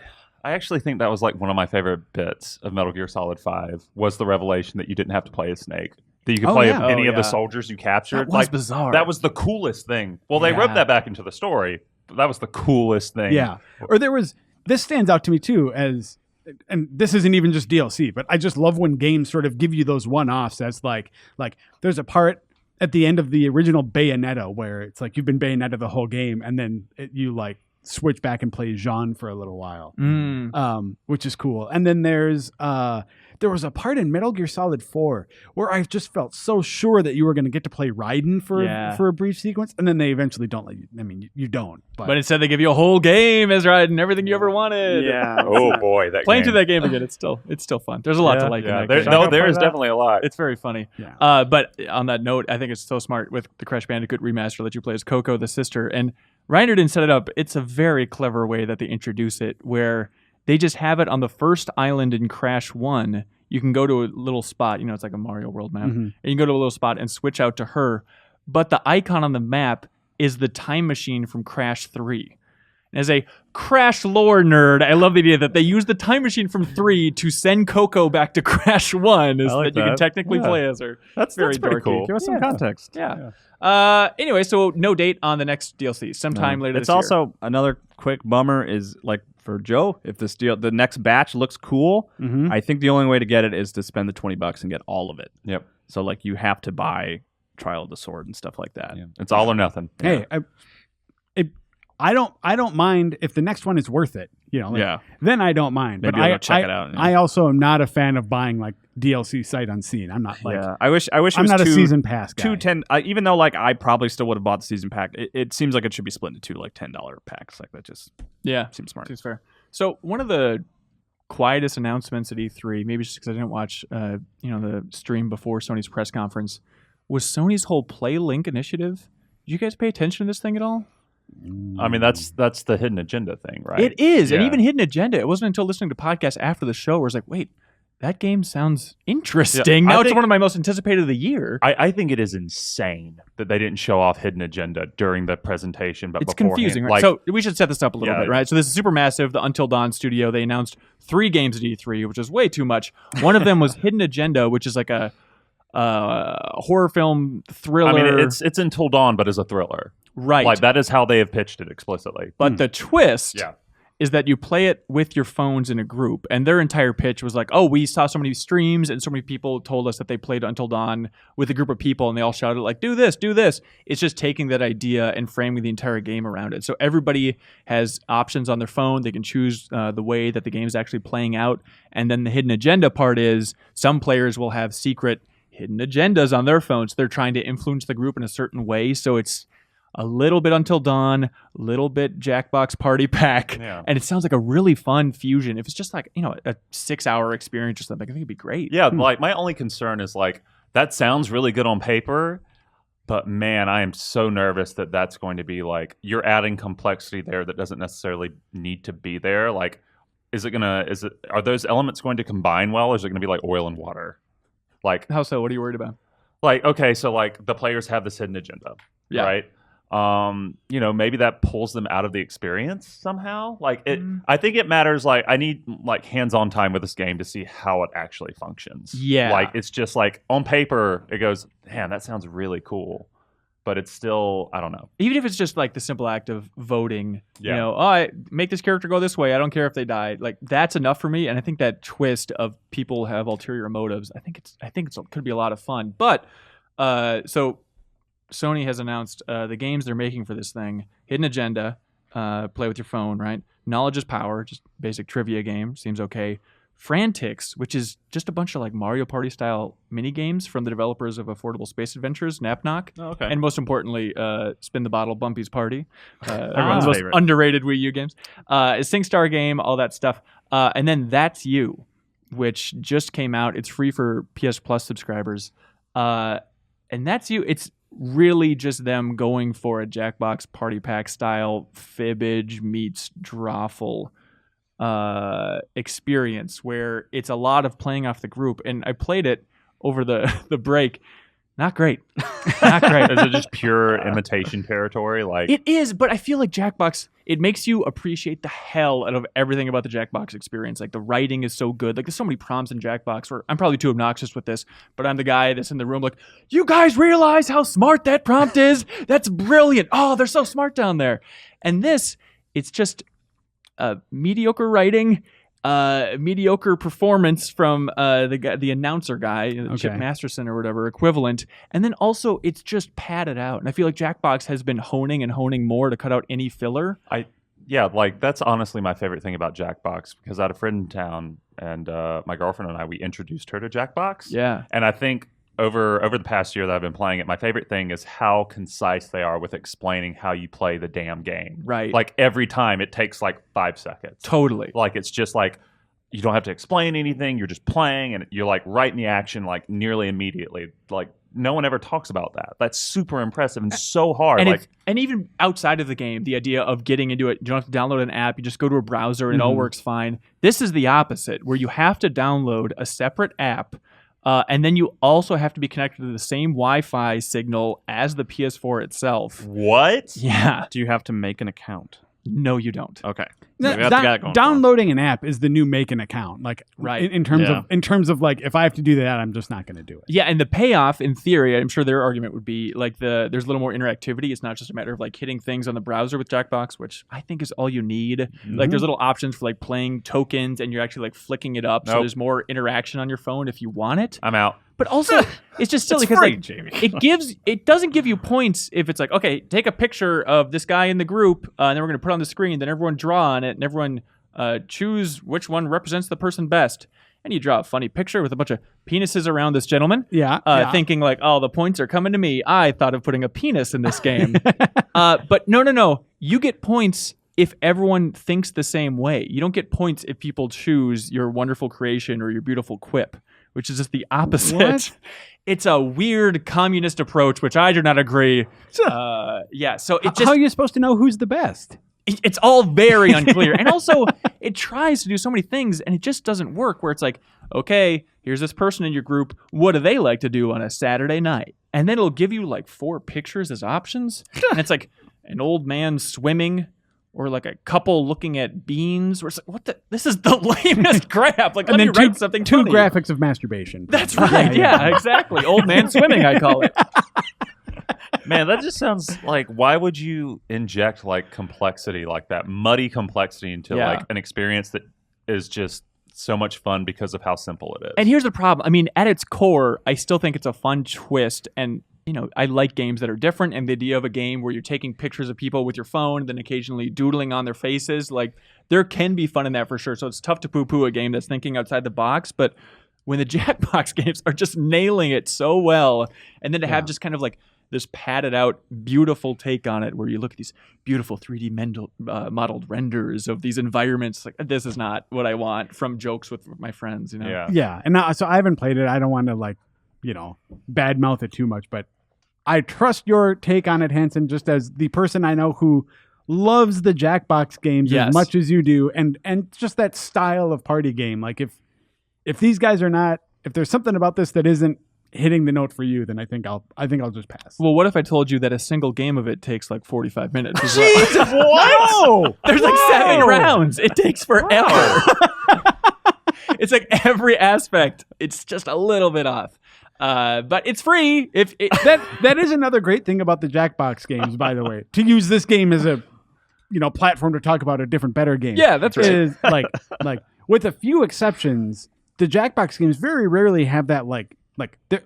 actually think that was like one of my favorite bits of Metal Gear Solid 5 was the revelation that you didn't have to play as Snake. That you could play yeah. any of the yeah. soldiers you captured. That was bizarre. That was the coolest thing. Well, they wrote that back into the story, but that was the coolest thing. Yeah. Or this stands out to me too as, and this isn't even just DLC, but I just love when games sort of give you those one-offs as like there's a part at the end of the original Bayonetta where it's like you've been Bayonetta the whole game and then you like switch back and play Jean for a little while, which is cool. And then there was a part in Metal Gear Solid 4 where I just felt so sure that you were going to get to play Raiden for a brief sequence, and then they eventually don't let you. I mean, you don't. But instead, they give you a whole game as Raiden, everything you ever wanted. Yeah. Oh boy, that Playing game. through that game again, it's still fun. There's a lot to like in that game. There is definitely a lot. It's very funny. Yeah. But on that note, I think it's so smart with the Crash Bandicoot remaster that you play as Coco, the sister. And Reiner didn't set it up. It's a very clever way that they introduce it, where they just have it on the first island in Crash 1. You can go to a little spot, it's like a Mario World map, and you can go to a little spot and switch out to her. But the icon on the map is the time machine from Crash 3. And as a Crash lore nerd, I love the idea that they use the time machine from 3 to send Coco back to Crash 1, is like that you can that. technically Yeah. play as her. That's very pretty dorky. cool. Give us some context. Yeah. Anyway, so no date on the next DLC. Sometime later It's this year. also another quick bummer is like for Joe, if the next batch looks cool, Mhm. I think the only way to get it is to spend the $20 and get all of it. Yep. So like you have to buy Trial of the Sword and stuff like that. Yeah. It's all or nothing. Hey, I don't mind if the next one is worth it. Then I don't mind. Maybe but I'll go check it out. I also am not a fan of buying like DLC sight unseen. I'm not like. I wish it was I'm not a season pass guy. 210. Even though like I probably still would have bought the season pack. It seems like it should be split into two like $10 packs. Like that just seems smart. Seems fair. So one of the quietest announcements at E3, maybe just because I didn't watch the stream before Sony's press conference, was Sony's whole PlayLink initiative. Did you guys pay attention to this thing at all? I mean, that's the hidden agenda thing, right? It is, and Yeah. even hidden agenda. It wasn't until listening to podcasts after the show where I was like, wait, that game sounds interesting. Yeah, Now I it's think- one of my most anticipated of the year. I think it is insane that they didn't show off hidden agenda during the presentation, but It's beforehand. confusing, right? Like, So we should set this up a little Yeah. bit, right? So this is Supermassive, the Until Dawn studio. They announced 3 games at E3, which is way too much. One of them was Hidden Agenda, which is like a horror film thriller. I mean, it's Until Dawn, but as a thriller. right. Like that is how they have pitched it explicitly. But the twist Yeah. is that you play it with your phones in a group. And their entire pitch was like, oh, we saw so many streams and so many people told us that they played Until Dawn with a group of people and they all shouted like, do this, do this. It's just taking that idea and framing the entire game around it. So everybody has options on their phone. They can choose the way that the game is actually playing out. And then the hidden agenda part is some players will have secret hidden agendas on their phones. They're trying to influence the group in a certain way. So it's a little bit Until Dawn, a little bit Jackbox Party Pack, Yeah. and it sounds like a really fun fusion. If it's just like, a 6-hour experience or something, I think it'd be great. Yeah, like my only concern is like that sounds really good on paper, but man, I am so nervous that that's going to be like you're adding complexity there that doesn't necessarily need to be there. Like, are those elements going to combine well, or is it going to be like oil and water? Like, How so? What are you worried about? like okay, so like the players have this hidden agenda, Yeah. right? Maybe that pulls them out of the experience somehow. Like it, I think it matters. Like I need like hands-on time with this game to see how it actually functions. Yeah. Like it's just like on paper, it goes, man, that sounds really cool, but it's still, I don't know. Even if it's just like the simple act of voting, Yeah. I make this character go this way. I don't care if they die. Like that's enough for me. And I think that twist of people have ulterior motives, I think it could be a lot of fun. But so Sony has announced the games they're making for this thing. Hidden Agenda, play with your phone, right? Knowledge is Power, just basic trivia game, seems okay. Frantics, which is just a bunch of like Mario Party style mini games from the developers of Affordable Space Adventures, Napnock. Oh, okay. And most importantly, Spin the Bottle, Bumpy's Party. Everyone's most favorite. underrated Wii U games. A SingStar game, all that stuff. And then That's You, which just came out. It's free for PS Plus subscribers. And That's You, it's really just them going for a Jackbox Party Pack style Fibbage meets Drawful experience where it's a lot of playing off the group. And I played it over the break. Not great. Not great. Is it just pure imitation territory? Like It is, but I feel like Jackbox, it makes you appreciate the hell out of everything about the Jackbox experience. Like the writing is so good. Like there's so many prompts in Jackbox where I'm probably too obnoxious with this, but I'm the guy that's in the room like, you guys realize how smart that prompt is? That's brilliant. Oh, they're so smart down there. And this, it's just mediocre writing, mediocre performance from the announcer guy, Chip Okay. Masterson or whatever equivalent, and then also it's just padded out. And I feel like Jackbox has been honing more to cut out any filler. Yeah, like that's honestly my favorite thing about Jackbox because I had a friend in town and my girlfriend and I, we introduced her to Jackbox. Yeah, And I think over the past year that I've been playing it, my favorite thing is how concise they are with explaining how you play the damn game. right. Like every time it takes like 5 seconds. Totally. Like it's just like you don't have to explain anything. You're just playing and you're like right in the action like nearly immediately. Like no one ever talks about that. That's super impressive and so hard. And, Like and even outside of the game, the idea of getting into it, you don't have to download an app. You just go to a browser and it all works fine. This is the opposite, where you have to download a separate app. And then you also have to be connected to the same Wi-Fi signal as the PS4 itself. what? Yeah. Do you have to make an account? No, you don't. Okay. We got that going for 'em. Downloading an app is the new make an account. Like Right. in terms of like, if I have to do that, I'm just not going to do it. Yeah, and the payoff, in theory, I'm sure their argument would be like there's a little more interactivity. It's not just a matter of like hitting things on the browser with Jackbox, which I think is all you need. Like there's little options for like playing tokens, and you're actually like flicking it up, so Nope. there's more interaction on your phone if you want it. I'm out. But also, it's just silly because free, like Jamie. it doesn't give you points if it's like, okay, take a picture of this guy in the group, and then we're gonna put it on the screen. Then everyone draw on it, and everyone choose which one represents the person best. And you draw a funny picture with a bunch of penises around this gentleman. Yeah. Thinking like, oh, the points are coming to me. I thought of putting a penis in this game. But no. You get points if everyone thinks the same way. You don't get points if people choose your wonderful creation or your beautiful quip, which is just the opposite. What? It's a weird communist approach, which I do not agree. Yeah, so it How are you supposed to know who's the best? it's all very unclear. And also, it tries to do so many things, and it just doesn't work, where it's like, okay, here's this person in your group. What do they like to do on a Saturday night? And then it'll give you like 4 pictures as options. And it's like an old man swimming, or like a couple looking at beans. Or it's like, what the? This is the lamest crap. Like, let me write something two funny. graphics of masturbation. That's right. Yeah, exactly. Old man swimming, I call it. Man, that just sounds like, why would you inject like complexity, like that muddy complexity into Yeah. like an experience that is just so much fun because of how simple it is? And here's the problem. I mean, at its core, I still think it's a fun twist. And, you know, I like games that are different. And the idea of a game where you're taking pictures of people with your phone and then occasionally doodling on their faces, like, there can be fun in that for sure. So it's tough to poo-poo a game that's thinking outside the box. But when the Jackbox games are just nailing it so well, and then to have just kind of like this padded out, beautiful take on it, where you look at these beautiful 3D modeled renders of these environments. Like, this is not what I want from jokes with my friends, you know? Yeah. Yeah, and so I haven't played it. I don't want to like, badmouth it too much, but I trust your take on it, Hanson, just as the person I know who loves the Jackbox games Yes. as much as you do, and just that style of party game. Like if these guys are not, if there's something about this that isn't hitting the note for you, then I think I'll just pass. Well, what if I told you that a single game of it takes like 45 minutes? As well? Jesus, what? No! There's like 7 Whoa! rounds. It takes forever. It's like every aspect. It's just a little bit off. But it's free. That is another great thing about the Jackbox games, by the way. To use this game as a platform to talk about a different, better game. Yeah, that's right. Is like with a few exceptions, the Jackbox games very rarely have that like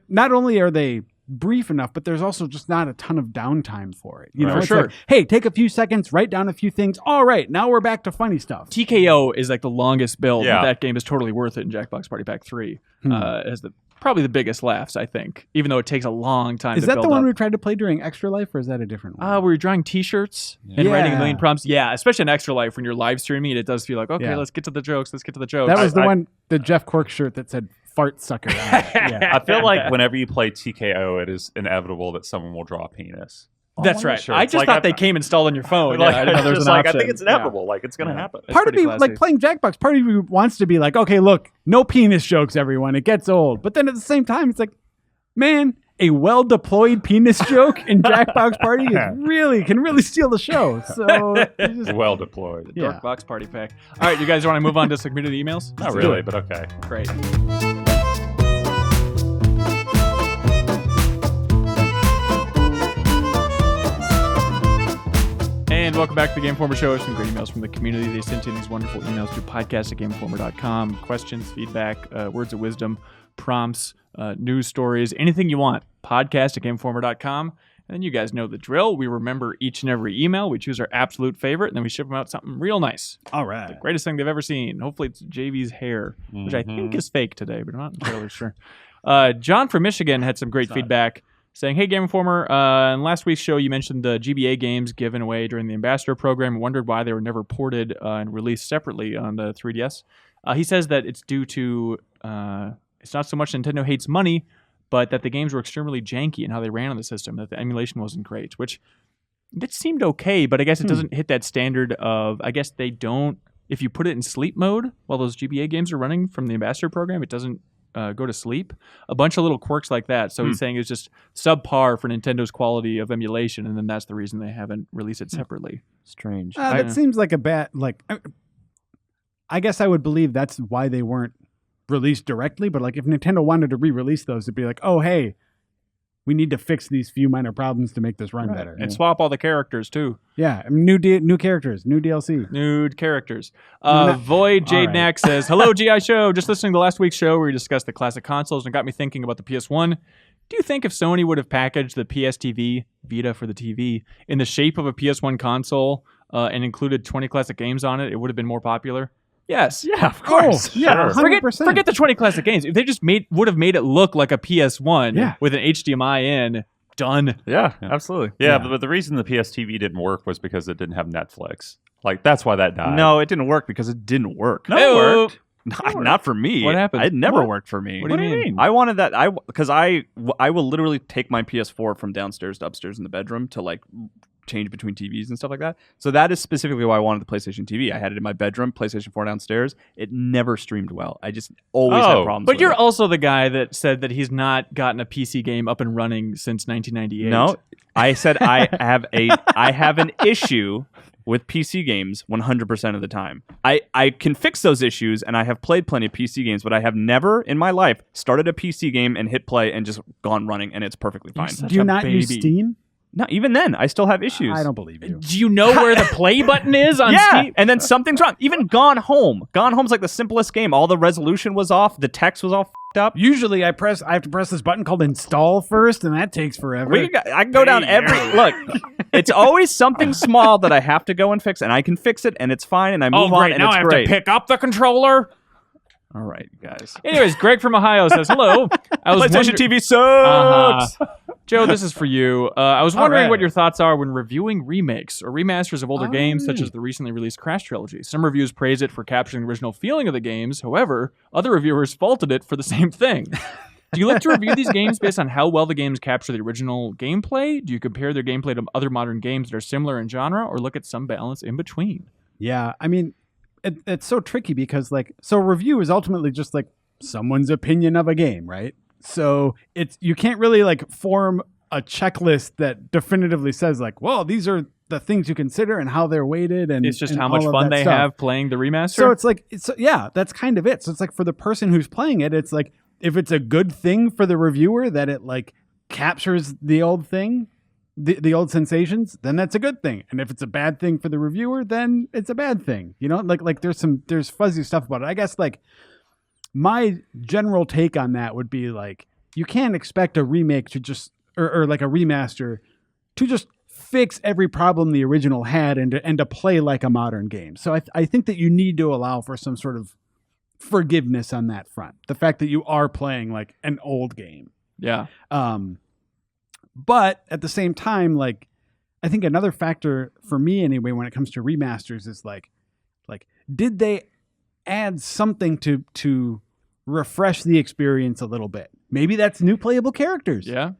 not only are they brief enough, but there's also just not a ton of downtime for it. For It's sure. like, hey, take a few seconds, write down a few things. All right, now we're back to funny stuff. TKO is like the longest build. Yeah. But that game is totally worth it in Jackbox Party Pack 3. It has probably the biggest laughs, I think, even though it takes a long time Is to that build the one up. we tried to play during Extra Life, or is that a different one? Where you're drawing T-shirts and writing a million prompts. Yeah, especially in Extra Life when you're live streaming, it does feel like, okay, Yeah. let's get to the jokes. Let's get to the jokes. that was the Jeff Quirk shirt that said "fart sucker." On it. Yeah. I feel like whenever you play TKO, it is inevitable that someone will draw a penis. That's right. I just thought they came installed on your phone. Like, Yeah, I didn't know there was just an like, I option. think it's inevitable. Like, it's going to happen. It's Part of pretty me, classy. like playing Jackbox, part of me wants to be like, okay, look, no penis jokes, everyone. It gets old. But then at the same time, it's like, man, a well-deployed penis joke in Jackbox Party can really steal the show. So it's just- Well deployed. Yeah. Dork Box Party Pack. All right, you guys want to move on to some community emails? Not really, but okay. Great. And welcome back to the Game Informer Show. Some great emails from the community. They sent in these wonderful emails to podcast@gameinformer.com. Questions, feedback, words of wisdom, prompts, news stories, anything you want. Podcast@gameinformer.com. And then you guys know the drill. We remember each and every email. We choose our absolute favorite, and then we ship them out something real nice. all right. Greatest thing they've ever seen. Hopefully it's JV's hair, which I think is fake today, but I'm not entirely sure. John from Michigan had some great feedback saying, hey, Game Informer, in last week's show you mentioned the GBA games given away during the Ambassador program and wondered why they were never ported and released separately on the 3DS. He says that it's due to, it's not so much Nintendo hates money, but that the games were extremely janky in how they ran on the system, that the emulation wasn't great, which it seemed okay, but I guess it doesn't hit that standard of, I guess they don't, if you put it in sleep mode while those GBA games are running from the Ambassador program, it doesn't go to sleep. A bunch of little quirks like that. So he's saying it's just subpar for Nintendo's quality of emulation, and then that's the reason they haven't released it separately. Strange. That seems like a bad, I guess I would believe that's why they weren't released directly. But like, if Nintendo wanted to re-release those, it'd be like, oh hey, we need to fix these few minor problems to make this run better. And swap all the characters too. Yeah, new characters, new DLC. Nude characters. Void Jade Knack says, "Hello, GI Show. Just listening to last week's show where you discussed the classic consoles and got me thinking about the PS1. Do you think if Sony would have packaged the PS TV, Vita for the TV, in the shape of a PS1 console and included 20 classic games on it, it would have been more popular?" Yes. Yeah, of course. Yeah, Sure. 100%. Forget the 20 classic games. If they just would have made it look like a PS1 with an HDMI in, done. Yeah, absolutely. Yeah, but the reason the PS TV didn't work was because it didn't have Netflix. Like, that's why that died. No, it didn't work because it didn't work. No, it worked. Not for me. What happened? It never worked for me. What do you mean? I wanted that. Because I will literally take my PS4 from downstairs to upstairs in the bedroom to like change between TVs and stuff like that. So that is specifically why I wanted the PlayStation TV. I had it in my bedroom, PlayStation 4 downstairs. It never streamed well. I just always had problems. But with you're it. also the guy that said that he's not gotten a PC game up and running since 1998. No, I said I have an issue with PC games 100% of the time. I can fix those issues, and I have played plenty of PC games, but I have never in my life started a PC game and hit play and just gone running, and it's perfectly fine. such Do you a not use baby. Steam? Not even then, I still have issues. I don't believe you. Do you know where the play button is on Yeah, Steam? and then something's wrong. Even Gone Home. Gone Home's like the simplest game. All the resolution was off. The text was all f***ed up. Usually, I have to press this button called install first, and that takes forever. I can go down every look. It's always something small that I have to go and fix, and I can fix it, and it's fine, and I move on, and now it's I have great. to pick up the controller. All right, you guys. Anyways, Greg from Ohio says, "Hello. I was PlayStation wonder- TV sucks. Joe, this is for you. I was wondering right. what your thoughts are when reviewing remakes or remasters of older games, such as the recently released Crash trilogy. Some reviews praise it for capturing the original feeling of the games. However, other reviewers faulted it for the same thing. Do you look to review these games based on how well the games capture the original gameplay? Do you compare their gameplay to other modern games that are similar in genre, or look at some balance in between?" Yeah, I mean, it's so tricky because so review is ultimately just like someone's opinion of a game, right? So you can't really like form a checklist that definitively says like, well, these are the things you consider and how they're weighted, and It's just and how much all of fun that they stuff. have playing the remaster. So it's like that's kind of it. So it's like for the person who's playing it, it's like if it's a good thing for the reviewer that it like captures the old thing, the old sensations, then that's a good thing. And if it's a bad thing for the reviewer, then it's a bad thing. You know, like there's fuzzy stuff about it. I guess like my general take on that would be like you can't expect a remake to just or like a remaster to just fix every problem the original had and to play like a modern game. So I think that you need to allow for some sort of forgiveness on that front. The fact that you are playing like an old game. yeah. But at the same time, like I think another factor for me anyway when it comes to remasters is like did they add something to refresh the experience a little bit? Maybe that's new playable characters. Yeah.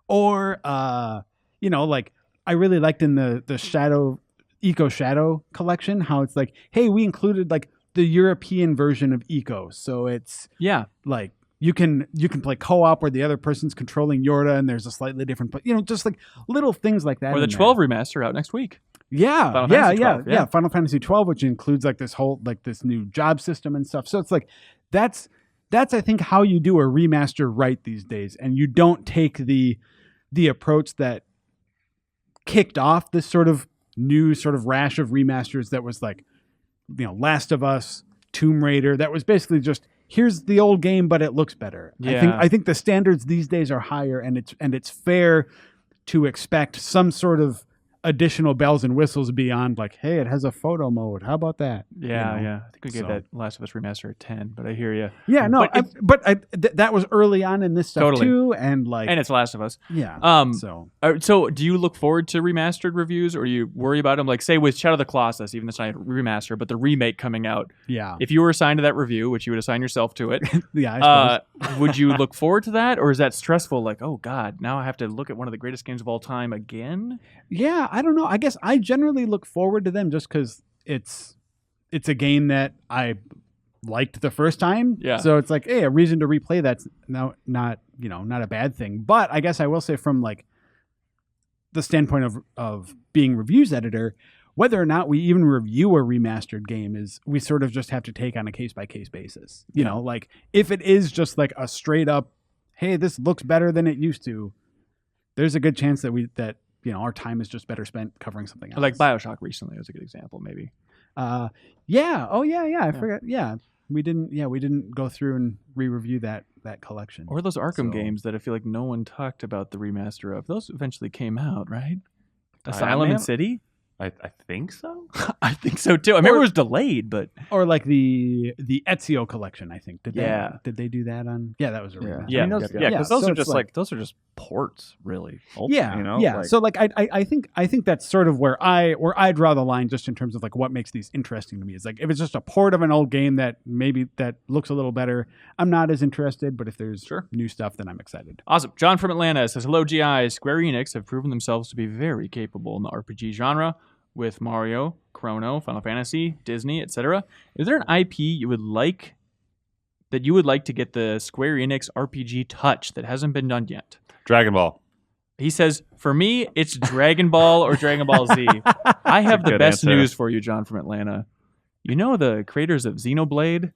Or like I really liked in the Shadow Eco Shadow collection how it's like, hey, we included like the European version of Eco. So it's Yeah. like you can play co-op where the other person's controlling Yorda and there's a slightly different, just like little things like that. Or the in there. 12 remaster out next week. Yeah, Final yeah, Fantasy yeah, 12, yeah. Final Fantasy 12, which includes like this whole like this new job system and stuff. So it's like that's I think how you do a remaster right these days, and you don't take the approach that kicked off this sort of new sort of rash of remasters that was like, Last of Us, Tomb Raider. That was basically just here's the old game, but it looks better. Yeah. I think the standards these days are higher, and it's fair to expect some sort of additional bells and whistles beyond like, hey, it has a photo mode. How about that? Yeah, You know? yeah. I think we gave So- that Last of Us remaster a 10, but I hear you. Yeah, no, But that was early on in this stuff Totally. too, and like, And it's Last of Us. yeah. So do you look forward to remastered reviews, or do you worry about them? Like, say with Shadow of the Colossus, even though it's not a remaster, but the remake coming out. yeah, If you were assigned to that review, which you would assign yourself to it, yeah. I suppose. would you look forward to that, or is that stressful? Like, oh God, now I have to look at one of the greatest games of all time again. Yeah, I don't know. I guess I generally look forward to them just because it's a game that I liked the first time. Yeah. So it's like, hey, a reason to replay that's not a bad thing. But I guess I will say from like the standpoint of being reviews editor, whether or not we even review a remastered game is we sort of just have to take on a case-by-case basis. You know, like if it is just like a straight up, hey, this looks better than it used to, there's a good chance that our time is just better spent covering something else. Like BioShock recently was a good example, maybe. Yeah. Oh yeah. I forgot. Yeah. We didn't go through and re-review that collection. Or those Arkham games that I feel like no one talked about the remaster of. Those eventually came out, right? Asylum and City? I think so. I think so too. I remember it was delayed, but or like the Ezio collection, I think. Did they do that on? Yeah, that was a remaster. Yeah, because those are just those are just ports, really. Yeah. So like I think that's sort of where I draw the line, just in terms of like what makes these interesting to me. Is like if it's just a port of an old game that maybe that looks a little better, I'm not as interested. But if there's new stuff, then I'm excited. Awesome. John from Atlanta says, hello, GI. Square Enix have proven themselves to be very capable in the RPG genre with Mario, Chrono, Final Fantasy, Disney, etc. Is there an IP you would like to get the Square Enix RPG touch that hasn't been done yet? Dragon Ball. He says, for me, it's Dragon Ball or Dragon Ball Z. I have the best news for you, John from Atlanta. You know the creators of Xenoblade?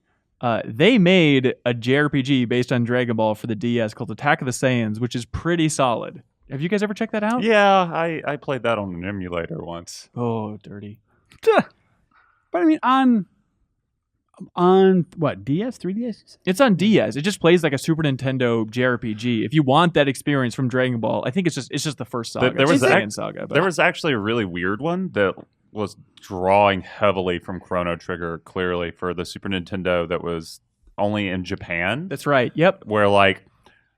They made a JRPG based on Dragon Ball for the DS called Attack of the Saiyans, which is pretty solid. Have you guys ever checked that out? Yeah, I played that on an emulator once. Oh, dirty. But I mean, on what, DS, 3DS? It's on DS. It just plays like a Super Nintendo JRPG. If you want that experience from Dragon Ball, I think it's just the first saga. There was saga. But. There was actually a really weird one that was drawing heavily from Chrono Trigger, clearly, for the Super Nintendo that was only in Japan. That's right. Yep. Where like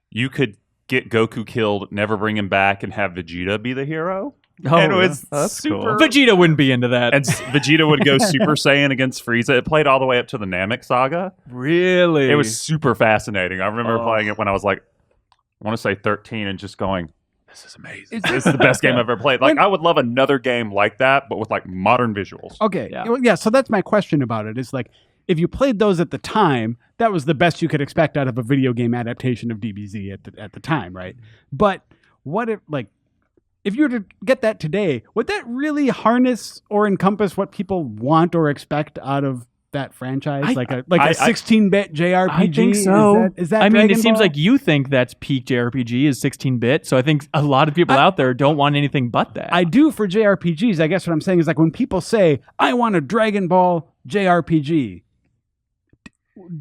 you could get Goku killed, never bring him back, and have Vegeta be the hero. Oh, and it was that's super cool. Vegeta wouldn't be into that. And Vegeta would go Super Saiyan against Frieza. It played all the way up to the Namek saga. Really? It was super fascinating. I remember playing it when I was like, I want to say 13, and just going, this is amazing. This is the best game I've ever played. Like, I would love another game like that, but with like modern visuals. Okay. Yeah. So that's my question about it. Is like, if you played those at the time, that was the best you could expect out of a video game adaptation of DBZ at the time, right? But what if you were to get that today, would that really harness or encompass what people want or expect out of that franchise? Like a 16-bit JRPG? I think so. Is that I mean, Dragon it seems Ball? like you think that's peak JRPG is 16-bit, so I think a lot of people out there don't want anything but that. I do for JRPGs. I guess what I'm saying is like when people say, I want a Dragon Ball JRPG,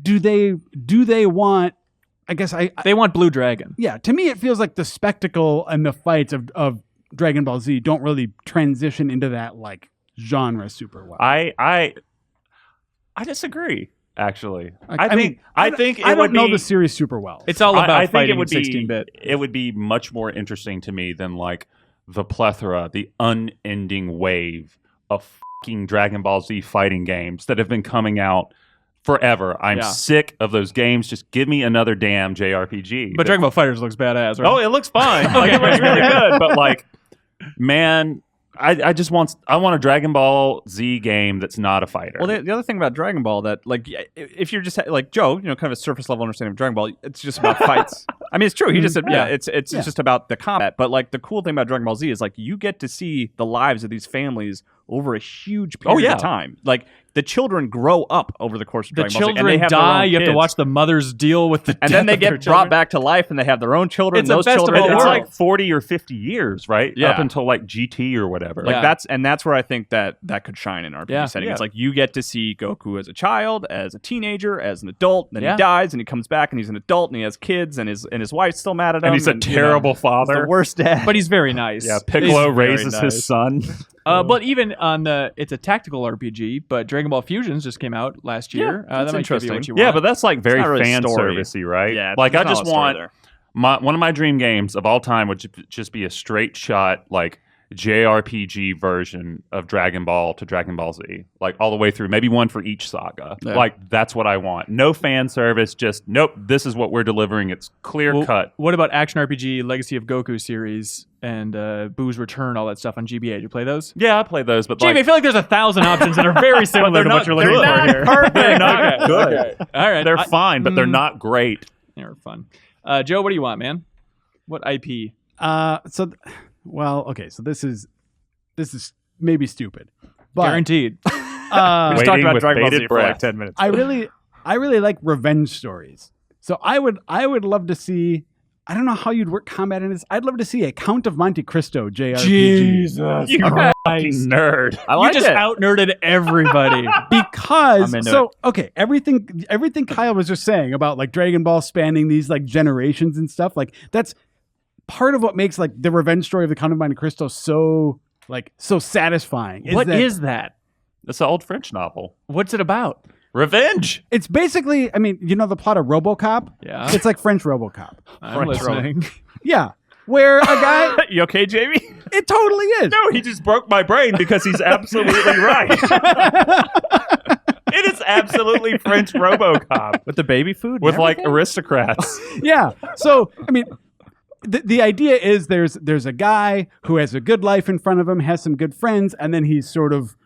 do they want, I guess they want Blue Dragon. Yeah, to me it feels like the spectacle and the fights of Dragon Ball Z don't really transition into that like genre super well. I disagree. Actually, I don't know the series super well. It's all about I think fighting it would 16-bit. It would be much more interesting to me than like the plethora, the unending wave of fucking Dragon Ball Z fighting games that have been coming out forever. I'm sick of those games. Just give me another damn JRPG. But Dragon Ball FighterZ looks badass, right? Oh, it looks fine. Like, it looks really good. But like, man, I just want a Dragon Ball Z game that's not a fighter. Well, the other thing about Dragon Ball that, like, if you're just like Joe, kind of a surface level understanding of Dragon Ball, it's just about fights. I mean, it's true. He just said, it's just about the combat. But like, the cool thing about Dragon Ball Z is like you get to see the lives of these families over a huge period of time. Like, the children grow up over the course of Dragon Ball Z. The children die. You have to watch the mothers deal with the and then they get brought back to life, and they have their own children. It's those a children. It's like 40 or 50 years, right? Yeah. Up until like GT or whatever. Like that's where I think that could shine in RPG setting. Yeah. It's like you get to see Goku as a child, as a teenager, as an adult. Then he dies, and he comes back, and he's an adult, and he has kids, and his wife's still mad at him. And he's a terrible father. He's the worst dad. But he's very nice. Yeah, Piccolo raises his son. But even on it's a tactical RPG, but Dragon Ball Fusions just came out last year. That's that might give you interesting. what you want. Yeah, but that's like very really fan story. servicey, right? Yeah, like I there's just not a story want there. one of my dream games of all time would just be a straight shot like JRPG version of Dragon Ball to Dragon Ball Z, like all the way through, maybe one for each saga. Yeah. Like that's what I want. No fan service, just nope. This is what we're delivering. It's clear cut. What about Action RPG, Legacy of Goku series, and Boo's Return, all that stuff on GBA? Did you play those? Yeah, I play those, but Jamie, I feel like there's 1,000 options that are very similar to what you're looking for here. Perfect. They're not good. Okay. All right, They're fine, but they're not great. They're fun. Joe, what do you want, man? What IP? So this is maybe stupid. But Guaranteed. We just talked Waiting about with Dragon Ball Z bated for like breath. 10 minutes. I really like revenge stories. So I would love to see. I don't know how you'd work combat in this. I'd love to see a Count of Monte Cristo JRPG. Jesus. You fucking nerd. I like you just it. out-nerded everybody. Because I'm into so okay, everything Kyle was just saying about like Dragon Ball spanning these like generations and stuff, like that's part of what makes like the revenge story of the Count of Monte Cristo so satisfying. What is that? It's an old French novel. What's it about? Revenge. It's basically, I mean, you know the plot of RoboCop? Yeah. It's like French RoboCop. I'm listening. Yeah. Where a guy You okay, Jamie? it totally is. No, he just broke my brain because he's absolutely right. It is absolutely French RoboCop With the baby food? and with like everything? aristocrats. Yeah. So, I mean, the idea is there's a guy who has a good life in front of him, has some good friends, and then he's sort of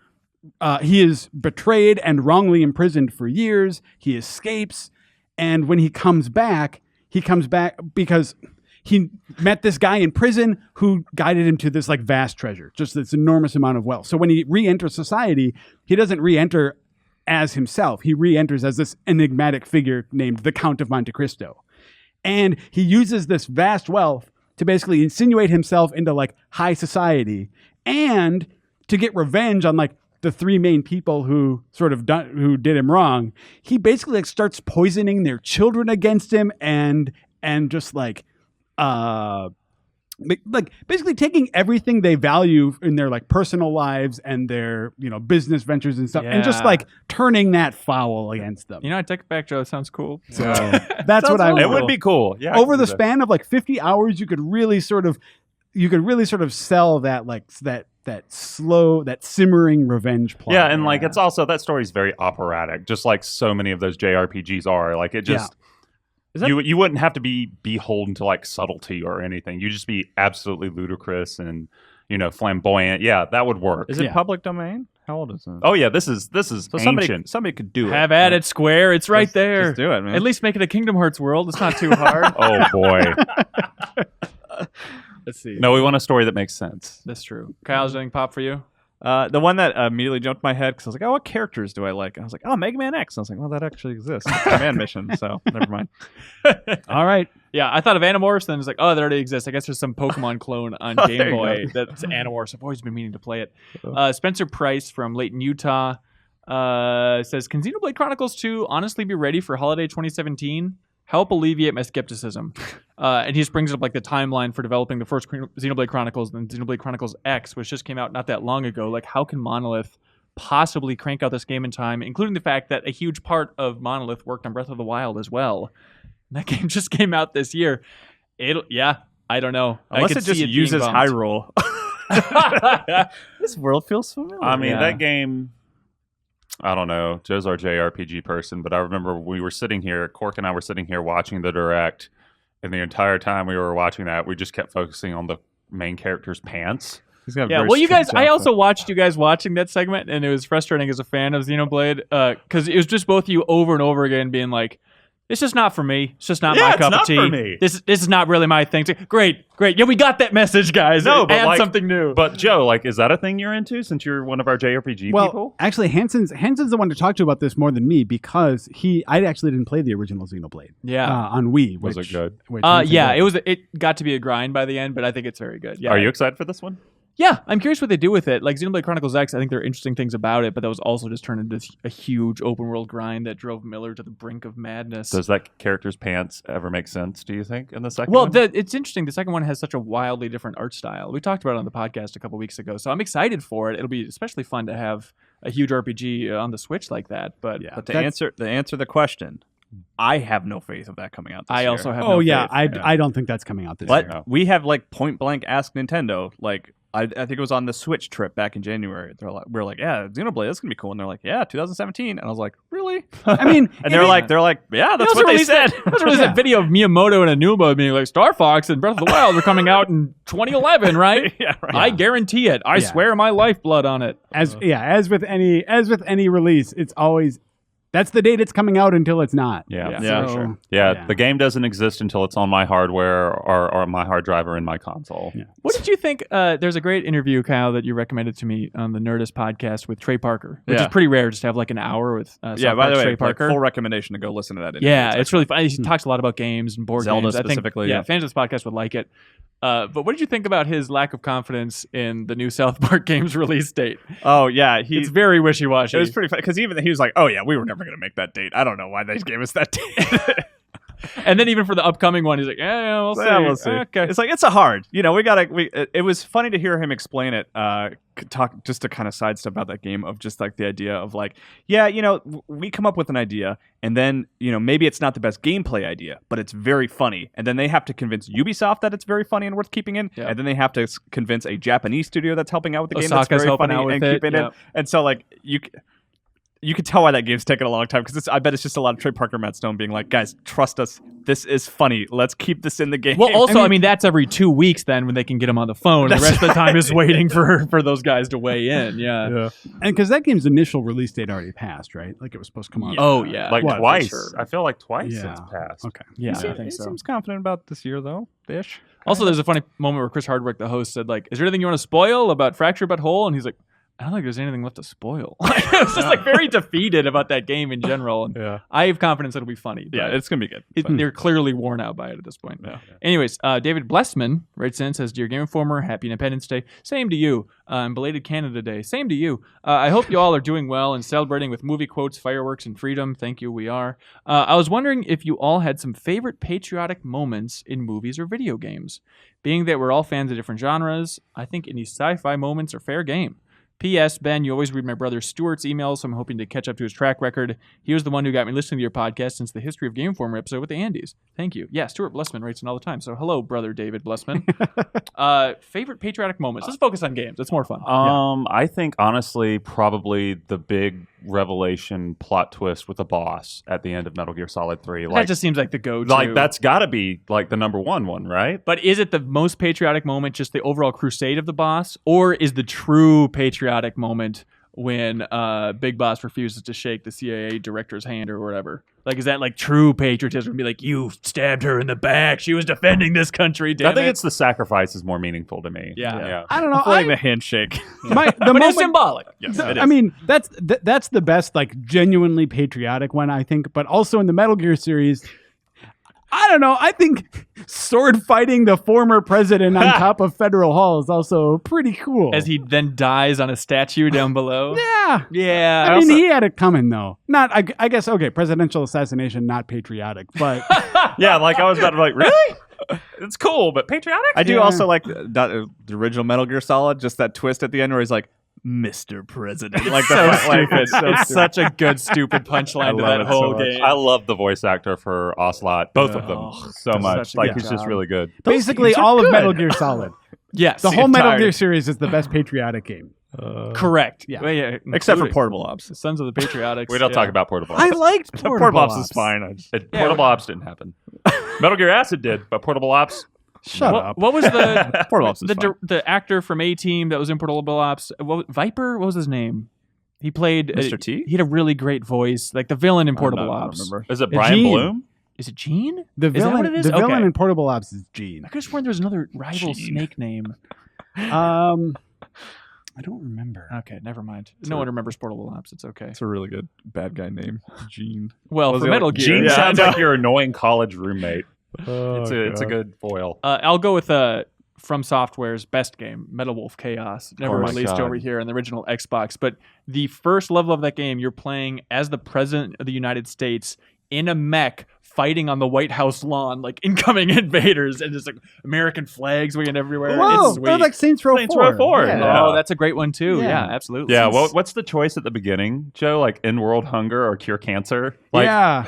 he is betrayed and wrongly imprisoned for years. He escapes, and when he comes back because he met this guy in prison who guided him to this like vast treasure, just this enormous amount of wealth. So when he re-enters society, he doesn't re-enter as himself. He re-enters as this enigmatic figure named the Count of Monte Cristo. And he uses this vast wealth to basically insinuate himself into like high society and to get revenge on like the three main people who who did him wrong. He basically like starts poisoning their children against him and just like basically taking everything they value in their like personal lives and their, you know, business ventures and stuff and just Yeah. like turning that foul against them. You know, I take it back, Joe. It sounds cool. So that's what I It want. would be cool. Yeah. I Over can the do that. span of like 50 hours, you could really sort of sell that like that slow, that simmering revenge plot. Yeah, and like it's also that story's very operatic, just like so many of those JRPGs are. Like it just you wouldn't have to be beholden to like subtlety or anything. You just be absolutely ludicrous and, you know, flamboyant. Yeah, that would work. Is it Yeah. public domain? How old is it? Oh yeah, this is So ancient. somebody could do it. Have at it, Square. It's right there. Just do it, man. At least make it a Kingdom Hearts world. It's not too hard. Oh boy. Let's see. No, we want a story that makes sense. That's true. Kyle, is anything pop for you? The one that immediately jumped in my head because I was like, "Oh, what characters do I like?" And I was like, "Oh, Mega Man X." And I was like, "Well, that actually exists. It's a command mission, so never mind." All right. Yeah, I thought of Animorphs, then it's like, oh, that already exists. I guess there's some Pokemon clone on Oh, Game there you Boy that's Animorphs. I've always been meaning to play it. Spencer Price from Layton, Utah says, can Xenoblade Chronicles 2 honestly be ready for holiday 2017? Help alleviate my skepticism. And he just brings up like the timeline for developing the first Xenoblade Chronicles and Xenoblade Chronicles X, which just came out not that long ago. Like, how can Monolith possibly crank out this game in time, including the fact that a huge part of Monolith worked on Breath of the Wild as well. And that game just came out this year. I don't know. Unless I it could just see it being uses bumped. Hyrule. This world feels familiar. I mean, Yeah. that game, I don't know. Joe's our JRPG person, but I remember we were sitting here, Cork and I were sitting here watching the Direct, and the entire time we were watching that, we just kept focusing on the main character's pants. He's got a Yeah, very well, you guys, strict I outfit. also watched you guys watching that segment, and it was frustrating as a fan of Xenoblade, because it was just both of you over and over again being like, it's just not for me. It's just not Yeah, my it's cup not of tea. for me. This is not really my thing. Great. Yeah, we got that message, guys. No, but add like- something new. But Joe, like, is that a thing you're into since you're one of our JRPG Well, people? actually, Hansen's the one to talk to about this more than me because I actually didn't play the original Xenoblade yeah. on Wii. Was it good? Yeah, it got to be a grind by the end, but I think it's very good. Yeah. Are you excited for this one? Yeah, I'm curious what they do with it. Like Xenoblade Chronicles X, I think there are interesting things about it, but that was also just turned into a huge open world grind that drove Miller to the brink of madness. Does that character's pants ever make sense, do you think, in the second Well, one? it's interesting. The second one has such a wildly different art style. We talked about it on the podcast a couple weeks ago, so I'm excited for it. It'll be especially fun to have a huge RPG on the Switch like that. But Yeah. But to That's- answer the question, I have no faith of that coming out this I year. also have. Oh no yeah, faith. I don't think that's coming out this But year. we have like point blank asked Nintendo. Like I think it was on the Switch trip back in January. We were like, yeah, Xenoblade, that's gonna be cool. And they're like, yeah, 2017. And I was like, really? I mean, And they're like, yeah, that's what they said. There's really that video of Miyamoto and Anuba being like, Star Fox and Breath of the Wild are coming out in 2011, right? Yeah, right. I guarantee it. I Yeah. swear my lifeblood on it. as with any release, it's always That's the date it's coming out until it's not. Yeah. Yeah, So, sure. Yeah, the game doesn't exist until it's on my hardware or my hard drive or in my console. Yeah. What did you think? There's a great interview, Kyle, that you recommended to me on the Nerdist podcast with Trey Parker, which is pretty rare just to have like an hour with By South the Park's way, Trey like, Parker. full recommendation to go listen to that. interview. Yeah, it's really fun. He talks a lot about games and board Zelda games. I think, specifically, yeah. fans of this podcast would like it. But what did you think about his lack of confidence in the new South Park game's release date? Oh yeah, It's very wishy-washy. It was pretty funny because even he was like, "Oh yeah, we were never going to make that date. I don't know why they gave us that date." And then even for the upcoming one, he's like, "Yeah, we'll see. Yeah, we'll see. Okay. It's like it's a hard. We gotta. It was funny to hear him explain it. Talk just to kind of sidestep about that game of just like the idea of like, we come up with an idea and then maybe it's not the best gameplay idea, but it's very funny, and then they have to convince Ubisoft that it's very funny and worth keeping in, and then they have to convince a Japanese studio that's helping out with the game that's Osaka's very helping funny out with and it, keeping it. And so like you could tell why that game's taken a long time because I bet it's just a lot of Trey Parker, Matt Stone being like, guys, trust us. This is funny. Let's keep this in the game. Well, also, I mean, that's every 2 weeks then when they can get him on the phone. The rest of the time is waiting for those guys to weigh in. Yeah. And because that game's initial release date already passed, right? Like it was supposed to come out. Oh, yeah. Like What? twice. For sure. I feel like twice Yeah. it's passed. Okay. Yeah, He I think so. seems confident about this year though, ish. Also, there's a funny moment where Chris Hardwick, the host, said, like, is there anything you want to spoil about Fracture But Whole? And he's like, I don't think there's anything left to spoil. It was just like very defeated about that game in general. And Yeah. I have confidence it'll be funny. Yeah, but it's gonna be good. they're clearly worn out by it at this point. Yeah. Anyways, David Blessman writes in and says, Dear Game Informer, happy Independence Day. Same to you. And belated Canada Day. Same to you. I hope you all are doing well and celebrating with movie quotes, fireworks, and freedom. Thank you, we are. I was wondering if you all had some favorite patriotic moments in movies or video games. Being that we're all fans of different genres, I think any sci-fi moments are fair game. P.S. Ben, you always read my brother Stuart's emails, so I'm hoping to catch up to his track record. He was the one who got me listening to your podcast since the History of Game Informer episode with the Andys. Thank you. Yeah, Stuart Blessman writes in all the time. So hello, brother David Blessman. Favorite patriotic moments. Let's focus on games. It's more fun. I think honestly, probably the big revelation plot twist with the boss at the end of Metal Gear Solid 3. That just seems like the go-to. Like that's got to be like the number one, right? But is it the most patriotic moment, just the overall crusade of the boss, or is the true patriotic moment when Big Boss refuses to shake the CIA director's hand or whatever? Like, is that like true patriotism? Be like, you stabbed her in the back. She was defending this country. Damn I think it. it's the sacrifice is more meaningful to me. Yeah. I don't know. Like the handshake. But it's symbolic. Yes, The- it is. I mean, that's the best, like, genuinely patriotic one, I think. But also in the Metal Gear series, I don't know. I think sword fighting the former president on top of Federal Hall is also pretty cool. As he then dies on a statue down below. yeah. Yeah. I mean, he had it coming, though. Not, I guess, okay, presidential assassination, not patriotic, but Yeah, like I was about to be like, really? It's cool, but patriotic? I do Yeah. also like the original Metal Gear Solid, just that twist at the end where he's like, Mr. President. Like so the stupid. it's so It's such a good, stupid punchline to love that it whole so much. game. I love the voice actor for Ocelot, both of them, Oh, so does much. such a Like good he's just job. really good. basically games are all of good. Metal Gear Solid. Yes. The whole Metal entirety. Gear series is the best patriotic game. Correct. Yeah. Well, yeah, except for including Portable Ops. the Sons of the Patriotics. We don't yeah. talk about Portable I Ops. liked Portable Ops is fine. Portable Ops didn't happen. Metal Gear Acid did, but Portable Ops, Shut up. What was the Portable Ops is fine. the actor from A-Team that was in Portable Ops? Viper? What was his name? He played Mr. T? He had a really great voice, like the villain in I Portable don't Ops. remember. is it Brian Gene. Bloom? Is it Gene? The Is that villain, what it is? the villain Okay. in Portable Ops is Gene. I could have sworn there was another rival Gene. snake name. I don't remember. Okay, never mind. No one remembers Portable Ops. It's okay. It's a really good bad guy name. Gene. Well, Was for he Metal like Gear, Gene Yeah, sounds I know. like your annoying college roommate. Oh, It's a good foil. I'll go with From Software's best game, Metal Wolf Chaos. Never Oh my released God. over here on the original Xbox. But the first level of that game, you're playing as the President of the United States in a mech fighting on the White House lawn, like incoming invaders, and just like American flags waving everywhere. Whoa, It's sweet. that was like Saints Row 4. Saints Row 4, Yeah. yeah. Oh, that's a great one too. Yeah. Yeah, absolutely. Yeah, what's the choice at the beginning, Joe? Like end world hunger or cure cancer? Like, Yeah.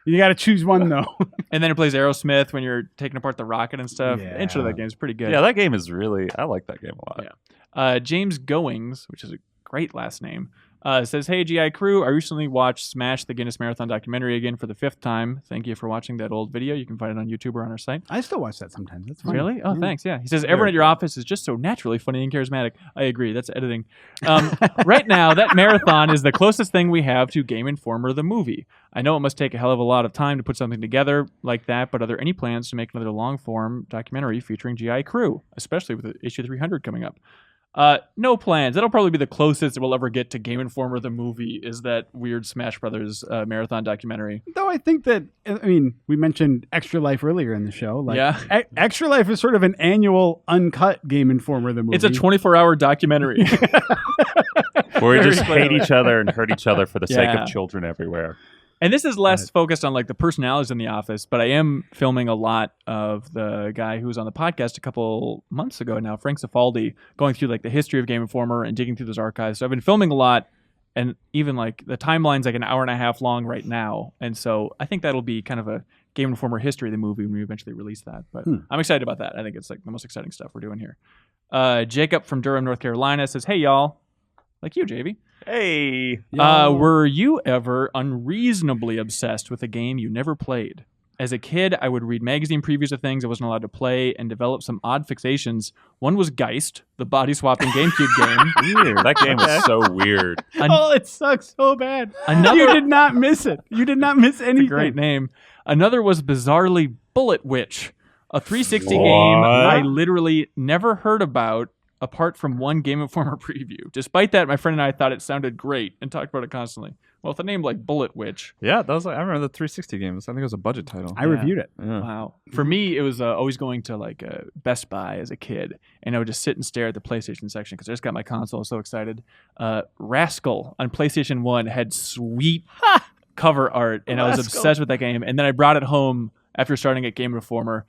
You got to choose one, though. And then it plays Aerosmith when you're taking apart the rocket and stuff. Yeah. The intro to that game is pretty good. yeah, that game is really. I like that game a lot. Yeah. James Goings, which is a great last name, Says, hey, GI crew, I recently watched Smash the Guinness Marathon documentary again for the 5th time. Thank you for watching that old video. You can find it on YouTube or on our site. I still watch that sometimes. That's funny. Really? Oh, thanks. Yeah. He says, everyone at your office is just so naturally funny and charismatic. I agree. That's editing. Right now, that marathon is the closest thing we have to Game Informer the movie. I know it must take a hell of a lot of time to put something together like that, but are there any plans to make another long-form documentary featuring GI crew, especially with issue 300 coming up? No plans. That'll probably be the closest we'll ever get to Game Informer the movie, is that weird Smash Brothers marathon documentary. Though I think that, I mean, we mentioned Extra Life earlier in the show. Like, yeah. Extra Life is sort of an annual uncut Game Informer the movie. It's a 24-hour documentary. Where we Very just clearly. hate each other and hurt each other for the sake Yeah. of children everywhere. And this is less focused on like the personalities in the office, but I am filming a lot of the guy who was on the podcast a couple months ago now, Frank Cifaldi, going through like the history of Game Informer and digging through those archives. So I've been filming a lot, and even like the timeline's like an hour and a half long right now. And so I think that'll be kind of a Game Informer history of the movie when we eventually release that. But I'm excited about that. I think it's like the most exciting stuff we're doing here. Jacob from Durham, North Carolina says, hey, y'all. Like you, JV. Hey. Were you ever unreasonably obsessed with a game you never played? As a kid, I would read magazine previews of things I wasn't allowed to play and develop some odd fixations. One was Geist, the body-swapping GameCube game. Weird. That game was so weird. Oh, it sucks so bad. Another- You did not miss it. You did not miss anything. Great name. Another was bizarrely Bullet Witch, a 360 What? game I literally never heard about apart from one Game Informer preview. Despite that, my friend and I thought it sounded great and talked about it constantly. Well, with a name like Bullet Witch. Yeah, that was like, I remember the 360 games. I think it was a budget title. I reviewed it. Yeah. Wow. For me, it was always going to like Best Buy as a kid, and I would just sit and stare at the PlayStation section because I just got my console. I was so excited. Rascal on PlayStation 1 had sweet cover art, and I was obsessed with that game. And then I brought it home after starting at Game Informer.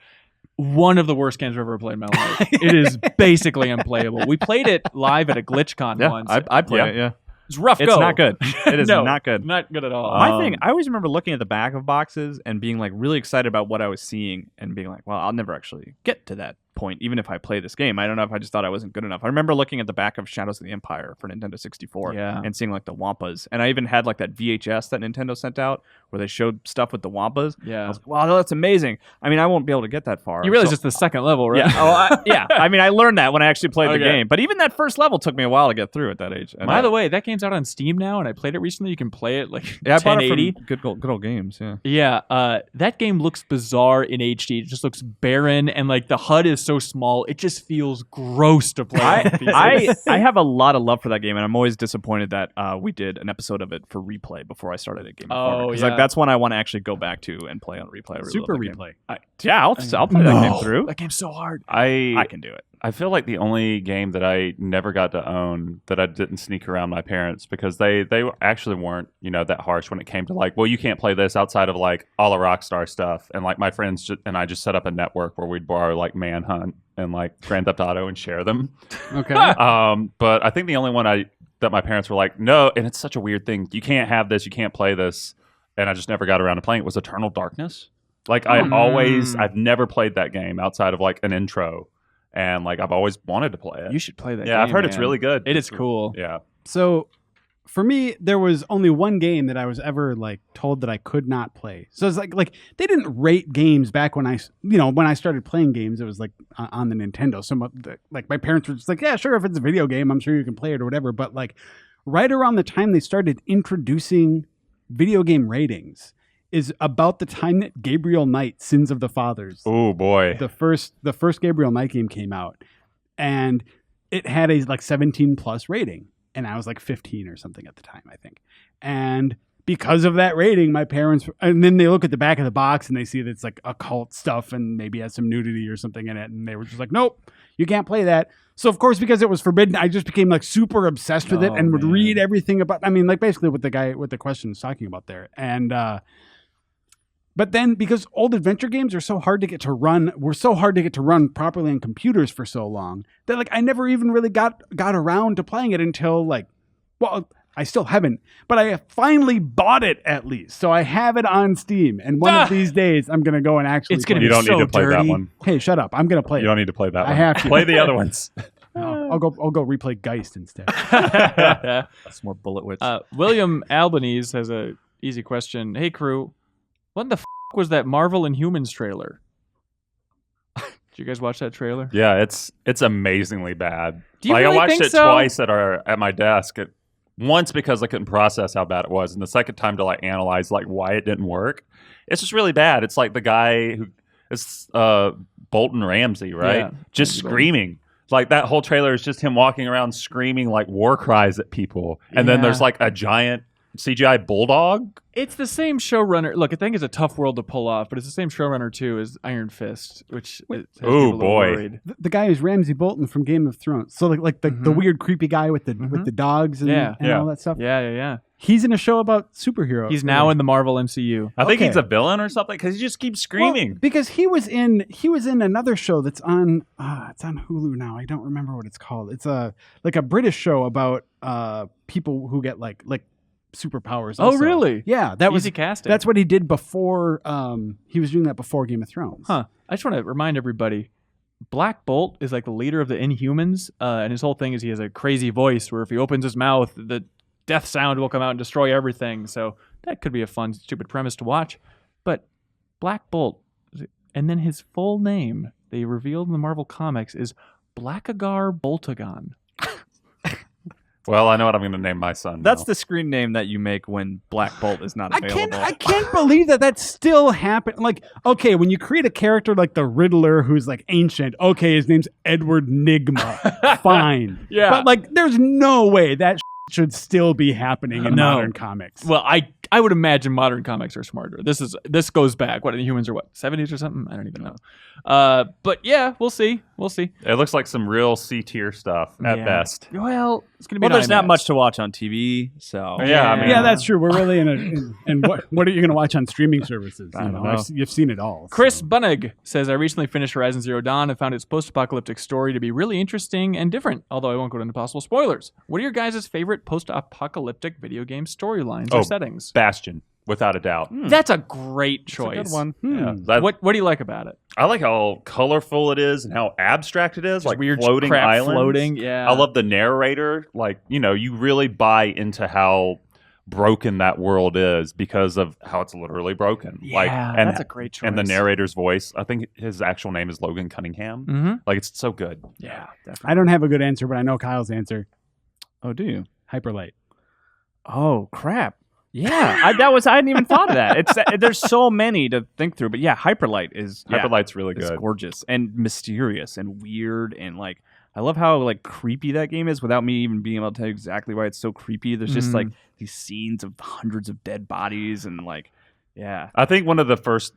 One of the worst games I've ever played in my life. It is basically unplayable. We played it live at a GlitchCon Yeah, once. I played it, yeah. It's rough It's go. not good. It is No, not good. Not good at all. My thing, I always remember looking at the back of boxes and being like really excited about what I was seeing and being like, well, I'll never actually get to that point, even if I play this game. I don't know if I just thought I wasn't good enough. I remember looking at the back of Shadows of the Empire for Nintendo 64 Yeah. and seeing like the Wampas. And I even had like that VHS that Nintendo sent out where they showed stuff with the Wampas. I Yeah. was like, wow, that's amazing. I mean, I won't be able to get that far. You realize so- it's the second level, right? Yeah. Yeah. I mean, I learned that when I actually played the Okay. game. But even that first level took me a while to get through at that age. And By the way, that game's out on Steam now, and I played it recently. You can play it like yeah, I bought it 1080. from good old games. Yeah. Yeah, that game looks bizarre in HD. It just looks barren, and like the HUD is so small, it just feels gross to play. I have a lot of love for that game, and I'm always disappointed that we did an episode of it for replay before I started at Game Informer. Because yeah. like that's one I want to actually go back to and play on replay. I really Super love that game. replay. Yeah, I'll play that game through. That game's so hard. I can do it. I feel like the only game that I never got to own that I didn't sneak around my parents because they actually weren't, that harsh when it came to like, well, you can't play this outside of like all the Rockstar stuff. And like my friends and I just set up a network where we'd borrow like Manhunt and like Grand Theft Auto and share them. Okay. But I think the only one that my parents were like, no, and it's such a weird thing. You can't have this. You can't play this. And I just never got around to playing it was Eternal Darkness. Like I've never played that game outside of like an intro. And like I've always wanted to play it. You should play that. Yeah, game, I've heard it's man. really good. It is cool. Yeah. So for me, there was only one game that I was ever like told that I could not play. So it's like they didn't rate games back when I started playing games. It was like on the Nintendo. Like my parents were just like, yeah, sure, if it's a video game, I'm sure you can play it or whatever. But like right around the time they started introducing video game ratings is about the time that Gabriel Knight, Sins of the Fathers, Oh boy. the first Gabriel Knight game came out, and it had a like 17 plus rating, and I was like 15 or something at the time, I think. And because of that rating, my parents, and then they look at the back of the box and they see that it's like occult stuff and maybe has some nudity or something in it, and they were just like, nope, you can't play that. So of course, because it was forbidden, I just became like super obsessed with it and would read everything about. I mean, like basically what the question is talking about there, and. But then, because old adventure games are so hard to get to run, were so hard to get to run properly on computers for so long that like I never even really got around to playing it until like, well, I still haven't, but I finally bought it at least, so I have it on Steam. And one of these days, I'm gonna go and actually. It's gonna You be don't so need to play that dirty. one. Hey, shut up! I'm gonna play You it. don't need to play that one. I have to Play the other ones. I'll go replay Geist instead. That's more Bullet Witch. William Albanese has a easy question. Hey crew, what the was that Marvel Inhumans trailer? Did you guys watch that trailer? Yeah, it's amazingly bad. Do you like really I watched think it so? twice at my desk. Once because I couldn't process how bad it was, and the second time to like analyze like why it didn't work. It's just really bad. It's like the guy who it's Bolton Ramsey, right? Yeah, just screaming. Like that whole trailer is just him walking around screaming like war cries at people, and then there's like a giant CGI bulldog. It's the same showrunner. Look, I think it's a tough world to pull off, but it's the same showrunner too as Iron Fist, which has people a little worried. The guy is Ramsay Bolton from Game of Thrones. So like the weird creepy guy with the dogs and all that stuff. Yeah. He's in a show about superheroes. He's now in the Marvel MCU. I think he's a villain or something because he just keeps screaming. Well, because he was in another show that's on it's on Hulu now. I don't remember what it's called. It's like a British show about people who get like superpowers. Oh, really? Yeah, that was easy casting. That's what he did before. He was doing that before Game of Thrones. Huh. I just want to remind everybody, Black Bolt is like the leader of the Inhumans, and his whole thing is he has a crazy voice where if he opens his mouth, the death sound will come out and destroy everything. So that could be a fun, stupid premise to watch. But Black Bolt, and then his full name, they revealed in the Marvel Comics, is Blackagar Boltagon. Well, I know what I'm going to name my son. That's now. the screen name that you make when Black Bolt is not available. I can't believe that still happened. Like, okay, when you create a character like the Riddler who's like ancient, okay, his name's Edward Nygma. Fine. Yeah. But like, there's no way that should still be happening in modern comics. Well, I would imagine modern comics are smarter. This goes back. What, the humans are 70s or something? I don't even know. But yeah, we'll see. It looks like some real C tier stuff at best. Well, it's gonna be. Well, there's not IMAX. much to watch on TV, so Yeah, I mean, Yeah, that's true. We're really and what are you going to watch on streaming services? I don't know. You've seen it all. Chris so. Bunnig says, I recently finished Horizon Zero Dawn and found its post-apocalyptic story to be really interesting and different, although I won't go into possible spoilers. What are your guys' favorite post-apocalyptic video game storylines or settings? Bastion, without a doubt. That's a great choice. That's a good one. Yeah, What do you like about it? I like how colorful it is and how abstract it is, Just like weird floating crap islands. floating, yeah. I love the narrator. Like, you really buy into how broken that world is because of how it's literally broken. Yeah, and that's a great choice. And the narrator's voice, I think his actual name is Logan Cunningham. Mm-hmm. Like, it's so good. Yeah, definitely. I don't have a good answer, but I know Kyle's answer. Oh, do you? Hyperlight. Oh, crap. Yeah, I hadn't even thought of that. There's so many to think through, but yeah, Hyperlight is Hyperlight's really it's good. gorgeous and mysterious and weird and like I love how like creepy that game is without me even being able to tell you exactly why it's so creepy. There's just like these scenes of hundreds of dead bodies and like I think one of the first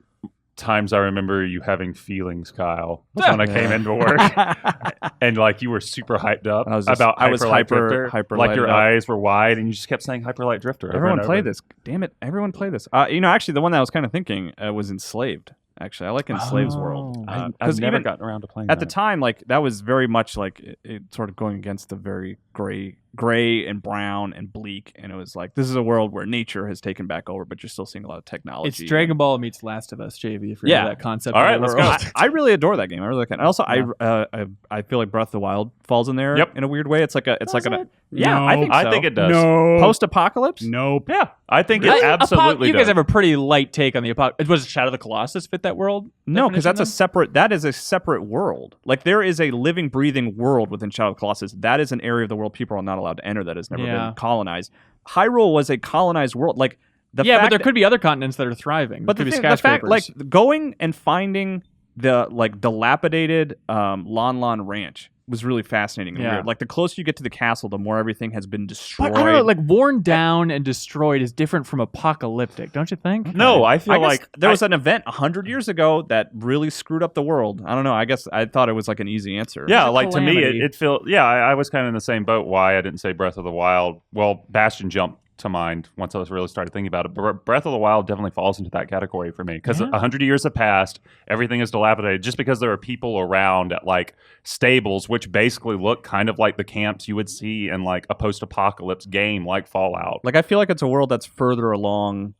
times I remember you having feelings, Kyle, was when I came into work and like you were super hyped up I was Hyperlight Drifter. hyper Like your lighted up. eyes were wide and you just kept saying Hyperlight Drifter. over Everyone and play over. this. Damn it. Everyone play this. Actually, the one that I was kind of thinking was Enslaved. Actually, I like Enslaved's World. I've never gotten around to playing At that. the time, like that was very much like it sort of going against the very gray and brown and bleak. And it was like, this is a world where nature has taken back over, but you're still seeing a lot of technology. It's Dragon Ball meets Last of Us, JV, if you're into that concept. All of right, the let's world. go. I really adore that game. I really like it. And also, I feel like Breath of the Wild falls in there in a weird way. It's like I think it does. No. Post-apocalypse. Nope. Yeah, I think it absolutely You does. guys have a pretty light take on the apocalypse. Was Shadow of the Colossus fit that world? No, because definition that is a separate world. Like there is a living, breathing world within Shadow of the Colossus. That is an area of the world people are not allowed to enter. That has never been colonized. Hyrule was a colonized world. Like but there could be other continents that are thriving. But there could be the fact, skyscrapers. like going and finding the like dilapidated Lon Lon Ranch was really fascinating and weird. Like the closer you get to the castle, the more everything has been destroyed. But I don't know, like worn down and destroyed is different from apocalyptic, don't you think? No, I feel I guess like there was an event 100 years ago that really screwed up the world. I don't know. I guess I thought it was like an easy answer. Yeah, like to me, calamity. it feels. Yeah, I was kind of in the same boat. Why I didn't say Breath of the Wild? Well, Bastion jumped to mind once I was really started thinking about it. But Breath of the Wild definitely falls into that category for me because 100 years have passed. Everything is dilapidated just because there are people around at like stables, which basically look kind of like the camps you would see in like a post-apocalypse game like Fallout. Like I feel like it's a world that's further along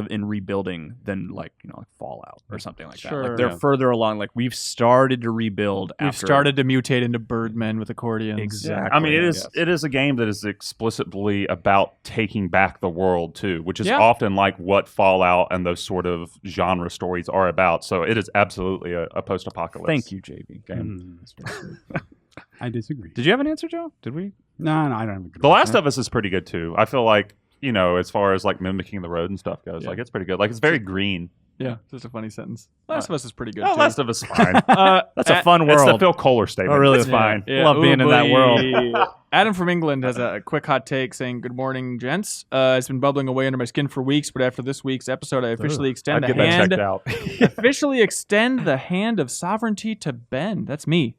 in rebuilding than like Fallout or something like that. Sure. Like they're further along. Like we've started to rebuild. We've after started to mutate into birdmen with accordions. Exactly. I mean, Yes. it is a game that is explicitly about taking back the world too, which is Yeah. often like what Fallout and those sort of genre stories are about. So it is absolutely a post-apocalypse. Thank you, JB. game. I disagree. Did you have an answer, Joe? Did we? No, I don't have a good The Last of Us is pretty good too. I feel like as far as like mimicking the road and stuff goes, Yeah. like it's pretty good. Like it's very green. Yeah, just a funny sentence. Last of Us is pretty good. No, too. Last of Us is fine. That's a fun It's the world. Phil Kohler statement. Oh, really? It's fine. Love being in that world. Adam from England has a quick hot take saying, "Good morning, gents. It's been bubbling away under my skin for weeks, but after this week's episode, I officially extend I'd the get that hand. checked out. Officially extend the hand of sovereignty to Ben." That's me.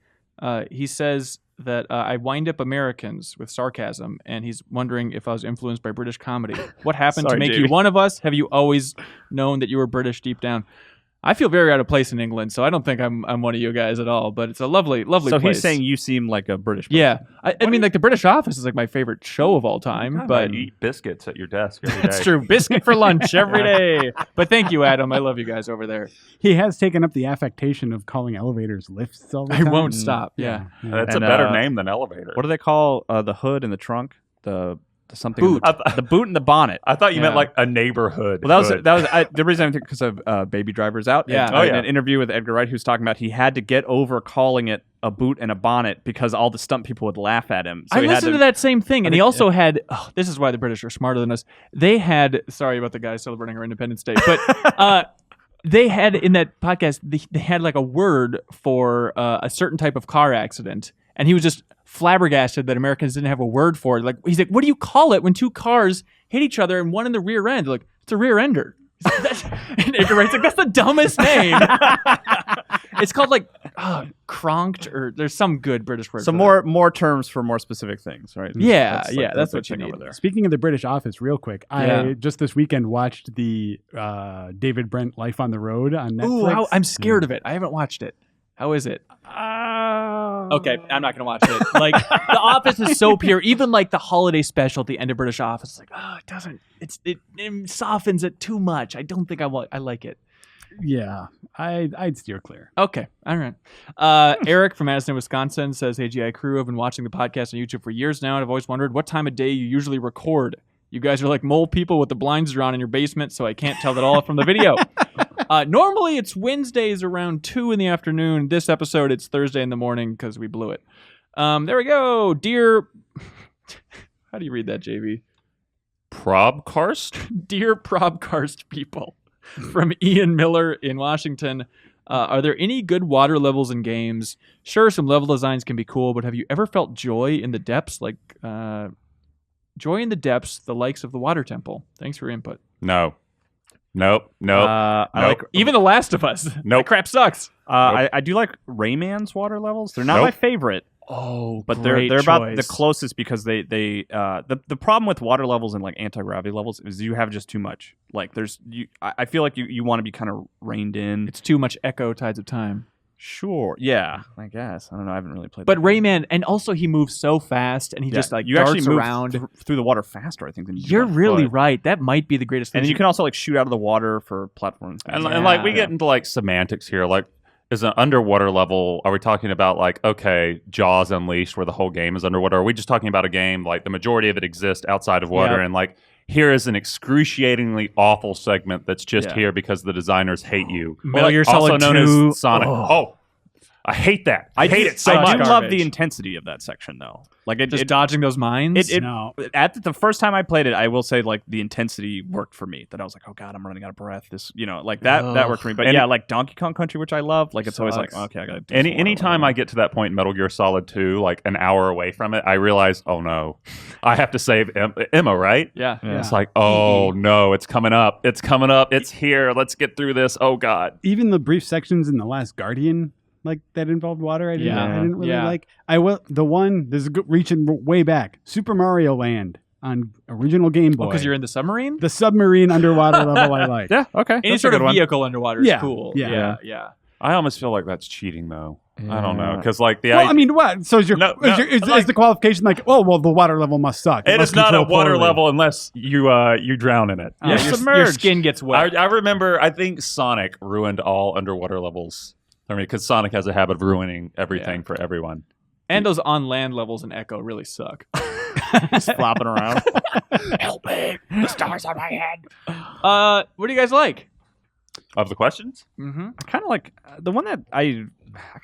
He says that I wind up Americans with sarcasm, and he's wondering if I was influenced by British comedy. What happened Sorry, to make Jamie. you one of us? Have you always known that you were British deep down? I feel very out of place in England, so I don't think I'm one of you guys at all. But it's a lovely So place. he's saying you seem like a British person. Yeah, I mean, like the British Office is like my favorite show of all time. God, But you eat biscuits at your desk every that's day. true. Biscuit for lunch every day. But thank you, Adam. I love you guys over there. He has taken up the affectation of calling elevators lifts all the I time. won't stop. Yeah. That's And, a better name than elevator. What do they call the hood and the trunk? The something. Boot. The boot and the bonnet. I thought you meant Yeah. like a neighborhood. Well, hood. that was the reason I think because of Baby Driver's Out. Yeah. And, Oh, in yeah. an interview with Edgar Wright, he was talking about he had to get over calling it a boot and a bonnet because all the stunt people would laugh at him. So I he had listened to that same thing, and he think- also had. Oh, this is why the British are smarter than us. They had. Sorry about the guys celebrating our Independence Day, but they had in that podcast. They had like a word for a certain type of car accident, and he was just flabbergasted that Americans didn't have a word for it. Like he's like, "What do you call it when two cars hit each other and one in the rear end?" They're like, "It's a rear ender." And Edgar Wright's like, "That's the dumbest name." It's called like cronked, or there's some good British word. Some for more terms for more specific things, right? Yeah, That's that's the what you thing need. over there. Speaking of the British Office, real quick, Yeah. I just this weekend watched the David Brent Life on the Road on Netflix. Ooh, I'm scared of it. I haven't watched it. How is it? Okay, I'm not gonna watch it. Like The Office is so pure. Even like the holiday special at the end of British Office, it's like, it doesn't. It softens it too much. I don't think I like it. Yeah, I'd steer clear. Okay, all right. Eric from Madison, Wisconsin says, "Hey, GI crew, I've been watching the podcast on YouTube for years now, and I've always wondered what time of day you usually record. You guys are like mole people with the blinds drawn in your basement, so I can't tell that all from the video. Normally, it's Wednesdays around 2 in the afternoon. This episode, it's Thursday in the morning because we blew it. There we go. Dear... How do you read that, JV? Probkarst? Dear Probkarst people, from Ian Miller in Washington, are there any good water levels in games? Sure, some level designs can be cool, but have you ever felt joy in the depths, like joy in the depths, the likes of the Water Temple? Thanks for your input. No. Nope. I like Even The Last of Us. Nope. That crap sucks. I do like Rayman's water levels. They're not Nope. my favorite, Oh, but they're about the closest because the problem with water levels and like anti-gravity levels is you have just too much. Like I feel like you want to be kind of reined in. It's too much Echo Tides of Time. Sure, yeah, I guess. I don't know. I haven't really played. But that game. And also he moves so fast, and he just like you darts actually move around. through the water faster, I think, than you do You're on really foot. right. That might be the greatest thing. And you can also like shoot out of the water for platforms. And like we Yeah. get into like semantics here. Like, is an underwater level? Are we talking about like Jaws Unleashed, where the whole game is underwater? Or are we just talking about a game like the majority of it exists outside of water, Yeah. and like here is an excruciatingly awful segment that's just Yeah. here because the designers hate you. Metal Gear also Solid known 2. as Sonic. Oh. I hate that. I hate it so I much. do love garbage. the intensity of that section, though. Like just dodging those mines. No. At the first time I played it, I will say like the intensity worked for me. That I was like, oh god, I'm running out of breath. This, like that Ugh. worked for me. But And- yeah, like Donkey Kong Country, which I love, like it's always like, Sucks. okay, I gotta. Do some water Anytime level. I get to that point in Metal Gear Solid 2, like an hour away from it, I realize, oh no, I have to save Emma, right? yeah. Yeah. It's like, oh no, it's coming up. It's coming up. It's here. Let's get through this. Oh god. Even the brief sections in The Last Guardian, like that involved water, I didn't really Yeah. like. This is reaching way back. Super Mario Land on original Game Boy. Because you're in the submarine. the submarine underwater level I like. Yeah, okay. Any That's a sort good of one. vehicle underwater is Yeah, cool. yeah. Yeah. I almost feel like that's cheating, though. I don't know, because like Well, I mean, what? So is is the qualification like, oh, well, the water level must suck? it must is not a control water poorly. level unless you drown in it. Yeah, your skin gets wet. I remember. I think Sonic ruined all underwater levels. I mean, because Sonic has a habit of ruining everything for everyone. And those on land levels in Echo really suck. Just flopping around. Help me! The stars on my head. What do you guys like? Of the questions, Mm-hmm. I kind of like the one that I kind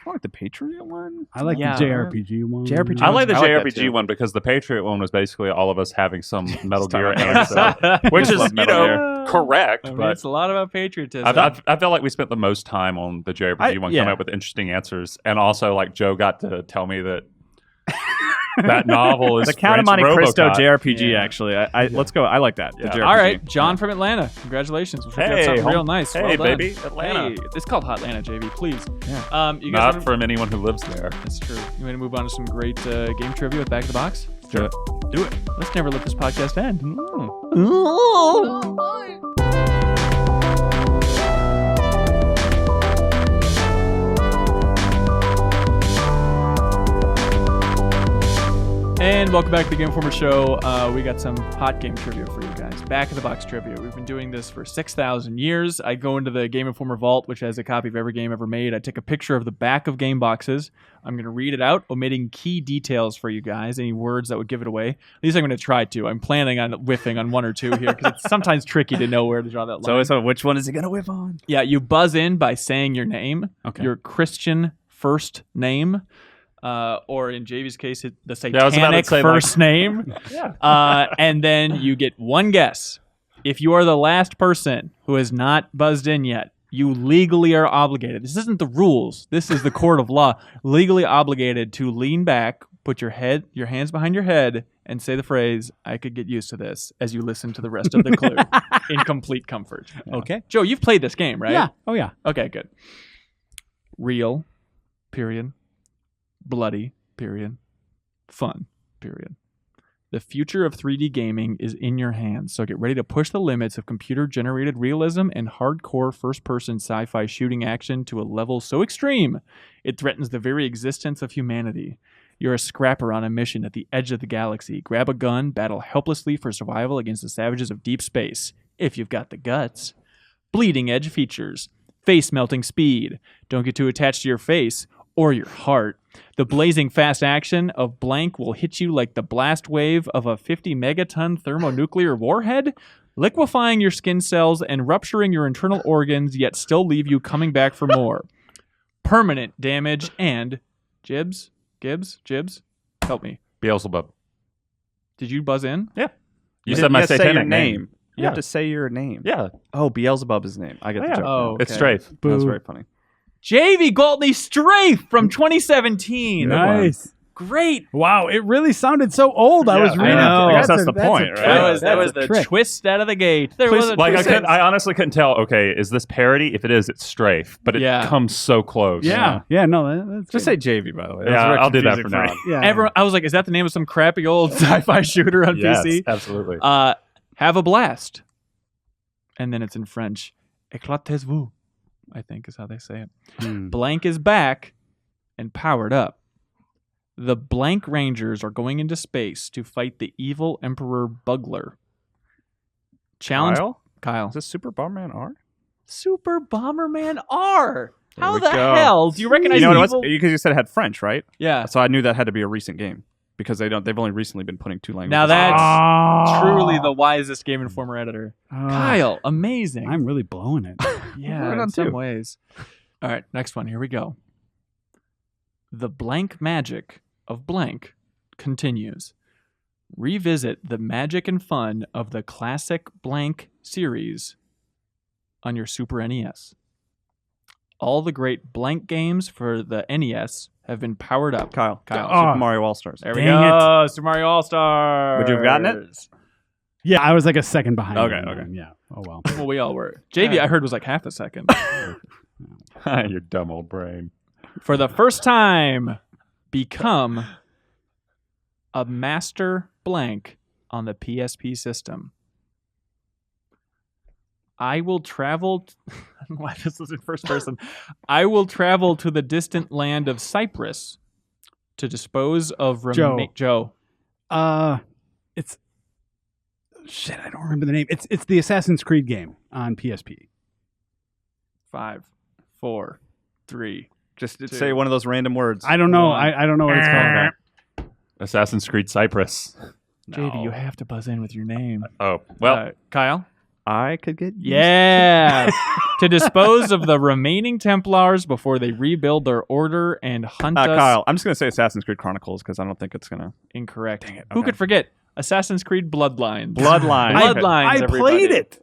of like the Patriot one. I like Yeah. the JRPG one. JRPG I like the I like that JRPG too. one because the Patriot one was basically all of us having some Metal Gear Metal answer, which is Love Metal correct. I mean, But it's a lot about patriotism. I feel like we spent the most time on the JRPG one, yeah. coming up with interesting answers, and also like Joe got to tell me that that novel is The Count of French Monte Cristo RoboCop. JRPG. Yeah. Actually, let's go. I like that. The Yeah. JRPG. All right, John from Atlanta. Congratulations. We'll Hey, something home- real nice. Hey, Well done. baby, Atlanta. Hey, it's called Hotlanta, JV. Please. Yeah. You guys Not wanna- from anyone who lives there. That's true. You want to move on to some great game trivia with Back of the Box? Do it. Do it. Let's never let this podcast end. And welcome back to the Game Informer Show. We got some hot game trivia for you guys. Back of the box trivia. We've been doing this for 6,000 years. I go into the Game Informer vault, which has a copy of every game ever made. I take a picture of the back of game boxes. I'm going to read it out, omitting key details for you guys, any words that would give it away. At least I'm going to try to. I'm planning on whiffing on one or two here because it's sometimes tricky to know where to draw that line. So which one is he gonna whip on? Yeah, you buzz in by saying your name, Okay. your Christian first name, or in JV's case, the I was satanic about to say, first name. Yeah. And then you get one guess. If you are the last person who has not buzzed in yet, you legally are obligated. This isn't the rules. This is the court of law. Legally obligated to lean back, put your hands behind your head, and say the phrase, "I could get used to this," as you listen to the rest of the clue in complete comfort. Okay. Joe, you've played this game, right? Yeah. Oh, yeah. Okay, good. Real, period. Bloody, period. Fun, period. The future of 3D gaming is in your hands, so get ready to push the limits of computer-generated realism and hardcore first-person sci-fi shooting action to a level so extreme it threatens the very existence of humanity. You're a scrapper on a mission at the edge of the galaxy. Grab a gun, battle helplessly for survival against the savages of deep space, if you've got the guts. Bleeding edge features. Face-melting speed. Don't get too attached to your face or your heart. The blazing fast action of blank will hit you like the blast wave of a 50 megaton thermonuclear warhead, liquefying your skin cells and rupturing your internal organs, yet still leave you coming back for more. Permanent damage and... Gibbs, help me. Beelzebub. Did you buzz in? You said my say satanic your name. You Yeah. have to say your name. Yeah, Oh, Beelzebub is his name. I get the yeah. joke. Oh, it's okay. Strafe. That's Boo. very funny. JV Galtney Strafe from 2017. Nice. Great. Wow, it really sounded so old. I Yeah, was reading. I know. it. I guess that's the point, right? That That's was a the trick. twist out of the gate. There was a Like twist. I honestly couldn't tell. Okay, is this parody? If it is, it's Strafe, but it Yeah. comes so close. Yeah. Yeah. No, that's Just say JV, by the way. Yeah, I'll do that for now. Yeah. Everyone, I was like, is that the name of some crappy old sci-fi shooter on Yes, PC? absolutely. Have a blast. And then it's in French. Éclatez-vous, I think is how they say it. Hmm. Blank is back and powered up. The Blank Rangers are going into space to fight the evil Emperor Bugler. Challenge Kyle. Is this Super Bomberman R? Super Bomberman R. How we the go. hell do you recognize You know what it evil? was? Because you said it had French, right? Yeah. So I knew that had to be a recent game because they've only recently been putting two languages. Now that's Ah. truly the wisest Game Informer editor. Ah. Kyle, amazing. I'm really blowing it. Yeah, Right on in some two. ways. All right, next one. Here we go. The blank magic of blank continues. Revisit the magic and fun of the classic blank series on your Super NES. All the great blank games for the NES have been powered up. Kyle. Kyle. Super Mario All Stars. There we Dang go. Super Mario All Stars. Would you have gotten it? Yeah, I was like a second behind. Okay, on okay. that. Yeah. Oh well. Well, we all were. JV, I heard, was like half a second. Your dumb old brain. For the first time, become a master blank on the PSP system. I will travel. don't know why this was in first person. I will travel to the distant land of Cyprus to dispose of Joe. It's shit. I don't remember the name. It's the Assassin's Creed game on PSP. 5, 4, 3. Just 2. say one of those random words. I don't know. I don't know what it's called. Assassin's Creed Cyprus. JV, you have to buzz in with your name. Oh, well. Kyle? I could get Yeah. To dispose of the remaining Templars before they rebuild their order and hunt us. Kyle, I'm just going to say Assassin's Creed Chronicles because I don't think it's going to... Incorrect. Dang it, Who okay. could forget? Assassin's Creed Bloodlines. Bloodlines. Bloodlines, I everybody. played it.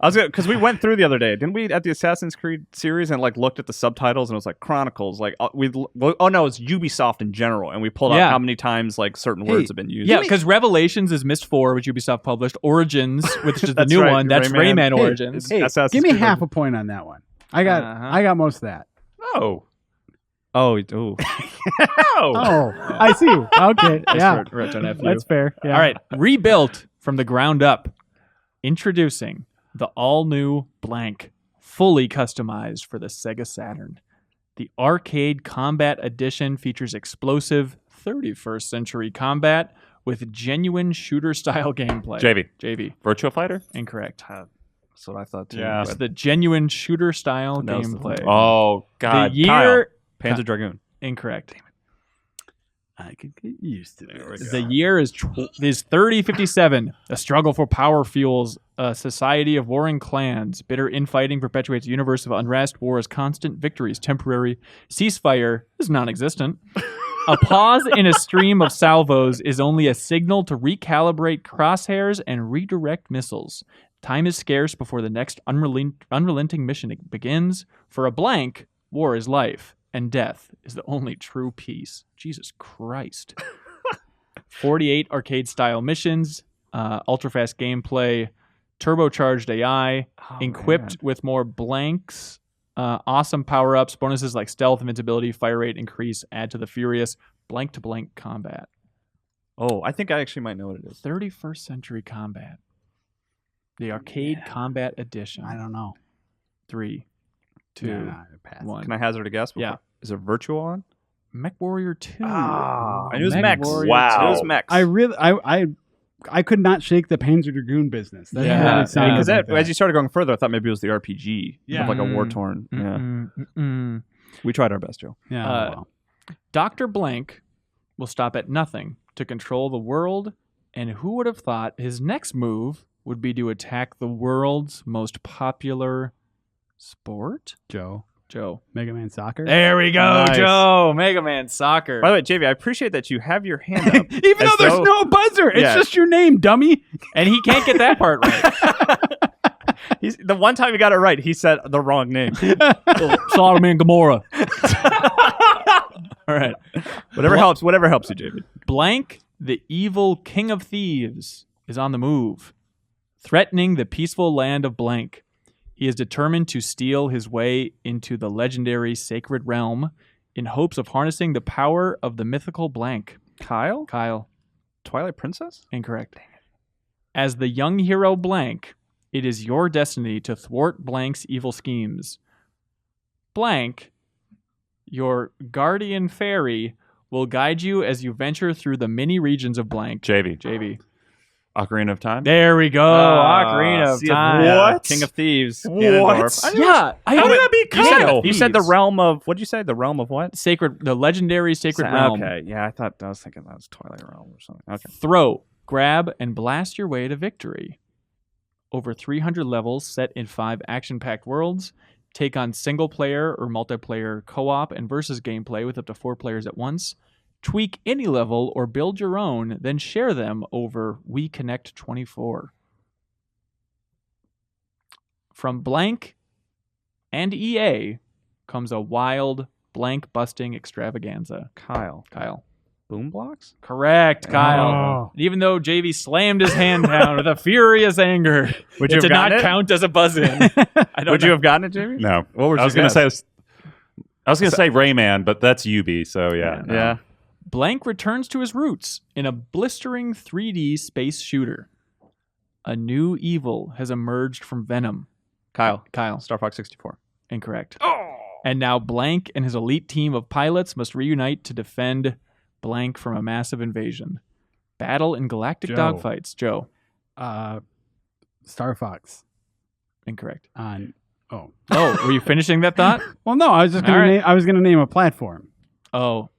I was because we went through the other day, didn't we, at the Assassin's Creed series and like looked at the subtitles and it was like Chronicles, like it's Ubisoft in general, and we pulled out how many times like certain words have been used. Yeah, because Revelations is Myst 4, which Ubisoft published. Origins, which is the new right, one, that's Rayman Origins. Hey, Assassin's give me Creed. half a point on that one. I got most of that. Oh. Oh. Oh, I see. Okay, yeah, that's fair. Yeah. All right, rebuilt from the ground up. Introducing the all-new Blank, fully customized for the Sega Saturn. The Arcade Combat Edition features explosive 31st century combat with genuine shooter-style gameplay. JV. Virtua Fighter? Incorrect. That's what I thought too. Yeah. It's the genuine shooter-style That was the gameplay. Oh, God. The year... Panzer Dragoon. Incorrect. I could get used to this. The year is 3057. A struggle for power fuels a society of warring clans. Bitter infighting perpetuates a universe of unrest. War is constant. Victory is temporary. Ceasefire is non-existent. A pause in a stream of salvos is only a signal to recalibrate crosshairs and redirect missiles. Time is scarce before the next unrelenting mission begins. For a Blank, war is life, and death is the only true peace. Jesus Christ. 48 arcade-style missions, ultra-fast gameplay, turbocharged AI, equipped with more Blanks, awesome power-ups, bonuses like stealth, invincibility, fire rate increase, add to the furious blank-to-blank combat. Oh, I think I actually might know what it is. 31st century combat. The Arcade Combat Edition. I don't know. 3, 2, 1. Can I hazard a guess? Yeah. Is it Virtua on? Mech Warrior 2. I knew it was Mech mechs. Warrior Wow. 2. It was mechs. I could not shake the Panzer Dragoon business. That Yeah. really sounded Because like that. as you started going further, I thought maybe it was the RPG. Yeah. Of like a war-torn. Yeah. We tried our best, Joe. Yeah, well. Dr. Blank will stop at nothing to control the world, and who would have thought his next move would be to attack the world's most popular sport? Joe. Mega Man Soccer. There we go, Nice. Joe. Mega Man Soccer. By the way, JV, I appreciate that you have your hand up. Even though there's no buzzer, it's Yeah. just your name, dummy. And he can't get that part right. The one time he got it right, he said the wrong name. Sodom and Gomorrah. All right. Whatever helps you, JV. Blank, the evil king of thieves, is on the move, threatening the peaceful land of Blank. He is determined to steal his way into the legendary Sacred Realm in hopes of harnessing the power of the mythical Blank. Kyle. Twilight Princess? Incorrect. As the young hero Blank, it is your destiny to thwart Blank's evil schemes. Blank, your guardian fairy, will guide you as you venture through the many regions of Blank. JV. Ocarina of Time? There we go. Ocarina of Sea Time. What? King of Thieves. What? Ganondorf. Yeah. How would that be Kyle? You said the realm of, what did you say? The realm of what? the legendary Sacred Realm. Okay, yeah, I was thinking that was Twilight Realm or something. Okay. Throw, grab, and blast your way to victory. Over 300 levels set in 5 action-packed worlds. Take on single-player or multiplayer co-op and versus gameplay with up to 4 players at once. Tweak any level or build your own, then share them over WeConnect 24. From Blank and EA comes a wild Blank-busting extravaganza. Kyle. Boom blocks? Correct, Kyle. Oh. Even though JV slammed his hand down with a furious anger, Would it you have did not gotten it? count as a buzz-in. I don't Would know. you have gotten it, Jamie? No. What were I was your going to guess? say I was going to say Rayman, but that's Ubi, so yeah. no. Yeah. Blank returns to his roots in a blistering 3D space shooter. A new evil has emerged from Venom, Kyle. Kyle. Star Fox 64. Incorrect. And now Blank and his elite team of pilots must reunite to defend Blank from a massive invasion. Battle in galactic Joe. dogfights. Joe. Star Fox. Incorrect. Oh, Were you finishing that thought? well, no. I was just All gonna right. I was gonna name a platform. Oh.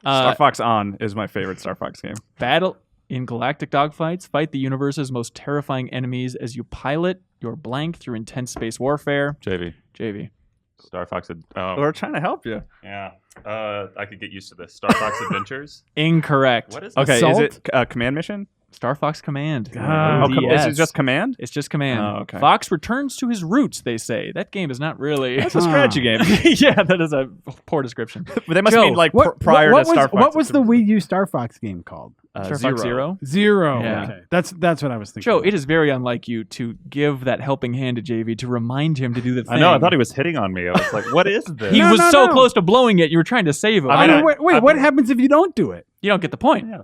Star Fox On is my favorite Star Fox game. Battle in galactic dogfights. Fight the universe's most terrifying enemies as you pilot your Blank through intense space warfare. JV. Star Fox. We're trying to help you. Yeah. I could get used to this. Star Fox Adventures. Incorrect. What is Okay, Assault? is it Command Mission? Star Fox Command. Oh, DS. Is it just Command? It's just Command. Oh, okay. Fox returns to his roots, they say. That game is not really... It's a strategy game. Yeah, that is a poor description. But they must Joe, mean like prior to Star Fox. What was the Wii U Star Fox game called? Star Fox Zero? Zero. Yeah. Okay, that's what I was thinking. Joe, it is very unlike you to give that helping hand to JV to remind him to do the thing. I know. I thought he was hitting on me. I was like, what is this? He No, was no, so no. close to blowing it, you were trying to save him. I mean, I- wait, what happens if you don't do it? You don't get the point. Yeah.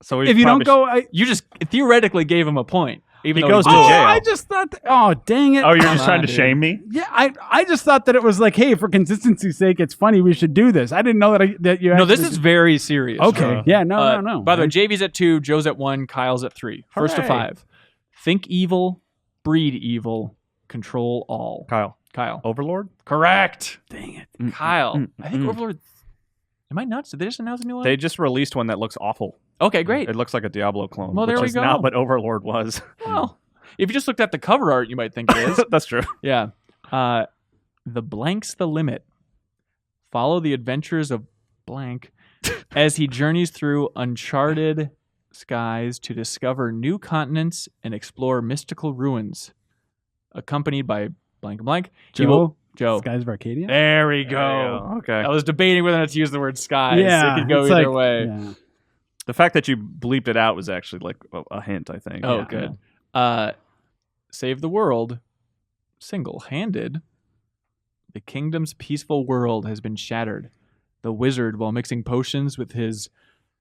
So we If you don't probably go, You just theoretically gave him a point. Even He though goes to didn't. jail. I just thought. Oh, dang it! Oh, you're Come just trying on, to dude. shame me? Yeah, I just thought that it was like, hey, for consistency's sake, it's funny. We should do this. I didn't know that you. No, this actually- is very serious. okay. Yeah, no. By the way, JV's at 2, Joe's at 1, Kyle's at 3. First to Hooray. 5. Think evil, breed evil, control all. Kyle. Overlord? Correct. dang it. Kyle. I think Overlord. Am I nuts? Did they just announce a new one? They just released one that looks awful. Okay, great. It looks like a Diablo clone. Well, there which we is go. not what Overlord was. Well, if you just looked at the cover art, you might think it is. That's true. Yeah. The Blank's the limit. Follow the adventures of Blank as he journeys through uncharted skies to discover new continents and explore mystical ruins. Accompanied by blank and blank. He will- Joe. Skies of Arcadia. There we There go. you go. Okay. I was debating whether or not to use the word skies. Yeah, It could go it's either like- way. yeah. The fact that you bleeped it out was actually like a hint, I think. Oh, Yeah. good. Save the world single-handed. The kingdom's peaceful world has been shattered. The wizard, while mixing potions with his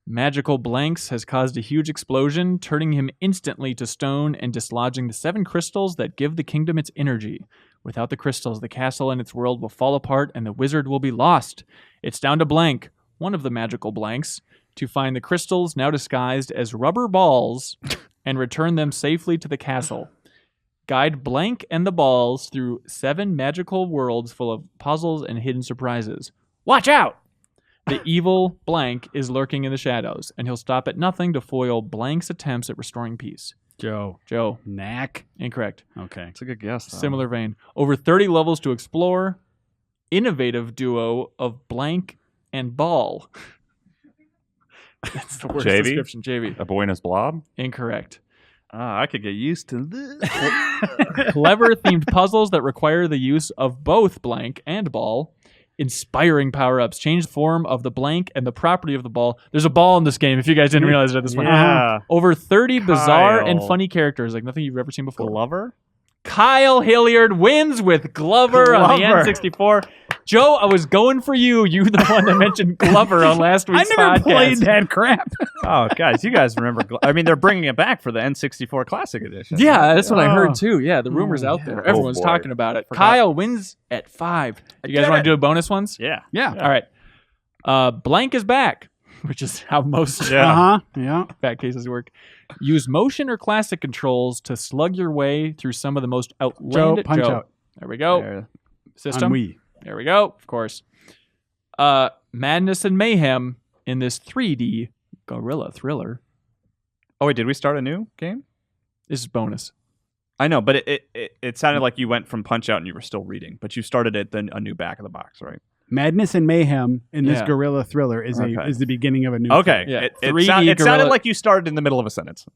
magical blanks, has caused a huge explosion, turning him instantly to stone and dislodging the 7 crystals that give the kingdom its energy. Without the crystals, the castle and its world will fall apart and the wizard will be lost. It's down to Blank, one of the magical blanks, to find the crystals now disguised as rubber balls and return them safely to the castle. Guide Blank and the balls through 7 magical worlds full of puzzles and hidden surprises. Watch out! The evil Blank is lurking in the shadows, and he'll stop at nothing to foil Blank's attempts at restoring peace. Joe. Joe, Knack. incorrect. Okay. That's a good guess. though. Similar vein. Over 30 levels to explore. Innovative duo of Blank and Ball. That's the worst JV? description. JV. A boy in his blob? Incorrect. I could get used to this. Clever themed puzzles that require the use of both Blank and Ball. Inspiring power-ups. Change the form of the Blank and the property of the ball. There's a ball in this game, if you guys didn't realize it at this point. Yeah. Over 30 bizarre and Kyle. funny characters, like nothing you've ever seen before. Glover? Kyle Hilliard wins with Glover on the Glover. N64. Joe, I was going for you. You the one that mentioned Glover on last I week's never podcast. played that crap. Oh, guys, you guys remember? I mean, they're bringing it back for the N64 Classic Edition. Yeah, that's what I Oh. heard too. Yeah, the rumor's out there. Everyone's boy. talking about it. Forgot. Kyle wins at 5. You guys did want to it. do bonus ones? Yeah. Yeah. All right. Blank is back, which is how most Uh-huh. Yeah. fat cases work. Use motion or classic controls to slug your way through some of the most outlandish... Punch Out. There we go. There. System. On Wii. There we go. Of course. Madness and mayhem in this 3D gorilla thriller. Oh, wait, did we start a new game? This is bonus. I know, but it sounded like you went from Punch Out and you were still reading, but you started at then a new back of the box, right? Madness and mayhem in this Yeah. gorilla thriller is Okay. is the beginning of a new. Okay. Yeah, It 3D sounded gorilla- like you started in the middle of a sentence.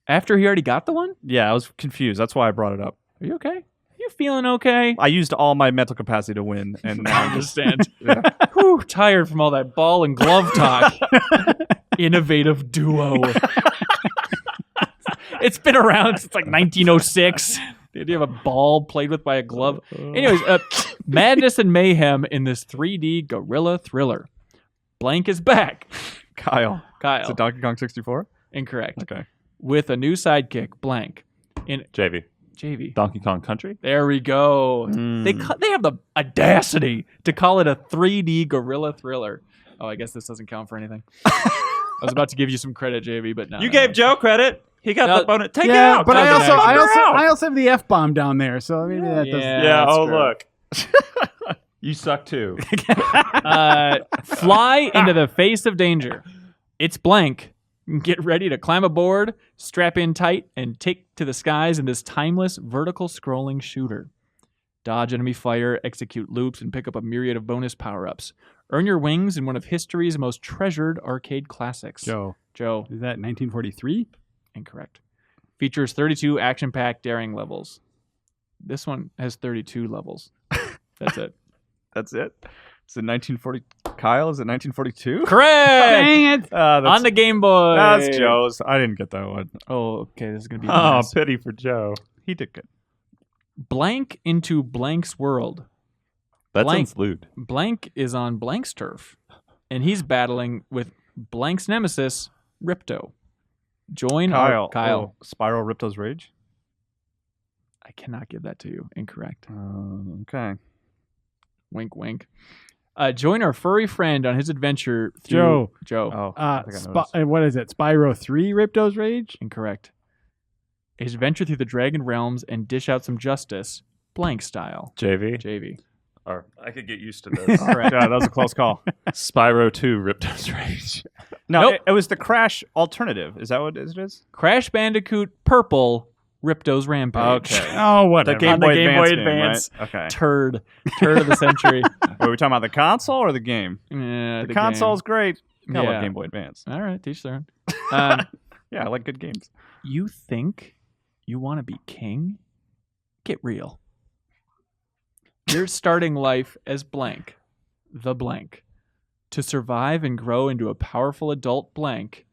After he already got the one? Yeah, I was confused. That's why I brought it up. Are you okay? You feeling okay? I used all my mental capacity to win, and now I I'm just understand. Yeah. Whew, tired from all that ball and glove talk. Innovative duo. It's been around since like 1906. The idea of a ball played with by a glove. Anyways, madness and mayhem in this 3D gorilla thriller. Blank is back. Kyle. Kyle. Is it Donkey Kong 64? Incorrect. Okay. With a new sidekick, Blank. JV. JV. Donkey Kong Country. There we go. They have the audacity to call it a 3D gorilla thriller. Oh, I guess this doesn't count for anything. I was about to give you some credit, JV, but no. You gave Joe credit. He got the bonus. Take it Yeah, out. but Doesn't matter. I also have the F-bomb down there, so maybe that doesn't. Yeah. that's Oh, true. look. You suck too. Fly into the face of danger. It's blank. Get ready to climb aboard, strap in tight, and take to the skies in this timeless vertical scrolling shooter. Dodge enemy fire, execute loops, and pick up a myriad of bonus power-ups. Earn your wings in one of history's most treasured arcade classics. Joe, Joe, is that 1943? incorrect. Features 32 action-packed daring levels. This one has 32 levels. That's it. That's it. Is it 1940? Kyle, is it 1942? Correct! Dang it! On the Game Boy. That's Joe's. I didn't get that one. Oh, okay. This is going to be Oh, nice. pity for Joe. He did good. Blank into Blank's world. That Blank. sounds lewd. Blank is on Blank's turf, and he's battling with Blank's nemesis, Ripto. Join Kyle. Kyle. Oh, Spiral Ripto's Rage? I cannot give that to you. Incorrect. Okay. Wink, wink. Join our furry friend on his adventure through... Joe. Oh, I think I noticed. What is it? Spyro 3 Ripto's Rage? Incorrect. His adventure through the Dragon Realms and dish out some justice, Blank style. JV. JV. Or I could get used to this. Correct. Yeah, that was a close call. Spyro 2 Ripto's Rage. No, Nope. it was the Crash alternative. Is that what it is? Crash Bandicoot Purple, Ripto's Rampage. Okay. Oh, The whatever. Game On the Boy Game Boy Advance. Advance. Game, right? Okay. Turd of the century. Were we talking about the console or the game? Yeah, The console's great. I Yeah. love Game Boy Advance. All right, teach their own. Yeah, I like good games. You think you want to be king? Get real. You're starting life as blank, the blank. To survive and grow into a powerful adult blank,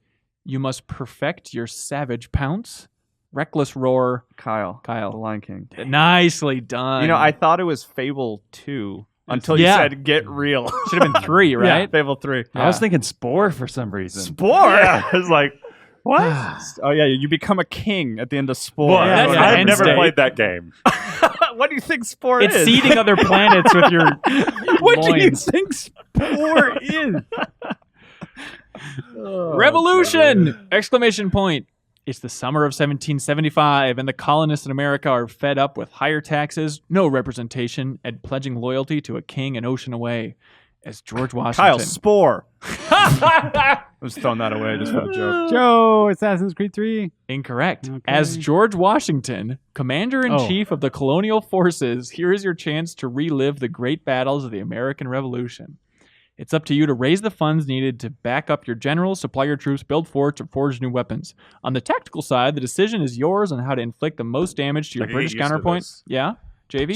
you must perfect your savage pounce, reckless roar. The Kyle. Lion King. Nicely done. You know, I thought it was Fable 2 until you Yeah. said get real. should have been 3, right? Fable 3. I was thinking Spore for some reason. Spore? Yeah, I was like, what? Oh, yeah, you become a king at the end of Spore. Well, that's the I've end never state. played that game. What do you think Spore It's is? seeding other planets with your What do you loins. think Spore is? Revolution! Exclamation point. It's the summer of 1775, and the colonists in America are fed up with higher taxes, no representation, and pledging loyalty to a king an ocean away. As George Washington. Kyle, Spore. I was throwing that away just for the joke. Joe, Assassin's Creed 3. Incorrect. Okay. As George Washington, Commander-in-Chief of the colonial forces, here is your chance to relive the great battles of the American Revolution. It's up to you to raise the funds needed to back up your generals, supply your troops, build forts, or forge new weapons. On the tactical side, the decision is yours on how to inflict the most damage to your I can British get used to counterpoint. this. Yeah? JV?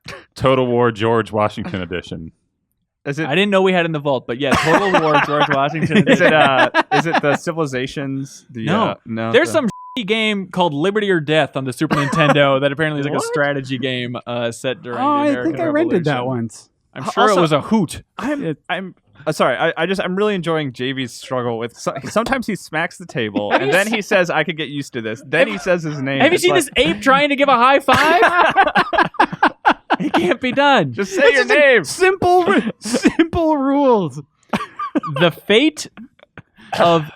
JV. Total War George Washington edition. Is it? I didn't know we had in the vault, but yeah, Total War George Washington. Is it? Is it the Civilizations? The, No. no. There's some game called Liberty or Death on the Super Nintendo that apparently is like a What? strategy game set during Oh, the I American think I rented that Revolution. once. I'm sure Also- it was a hoot. I'm sorry. I'm really enjoying JV's struggle with. Sometimes he smacks the table, and then he says, "I could get used to this." Then he says his name. Have you It's seen like, this ape trying to give a high five? It can't be done. Just say your name. Simple rules. The fate of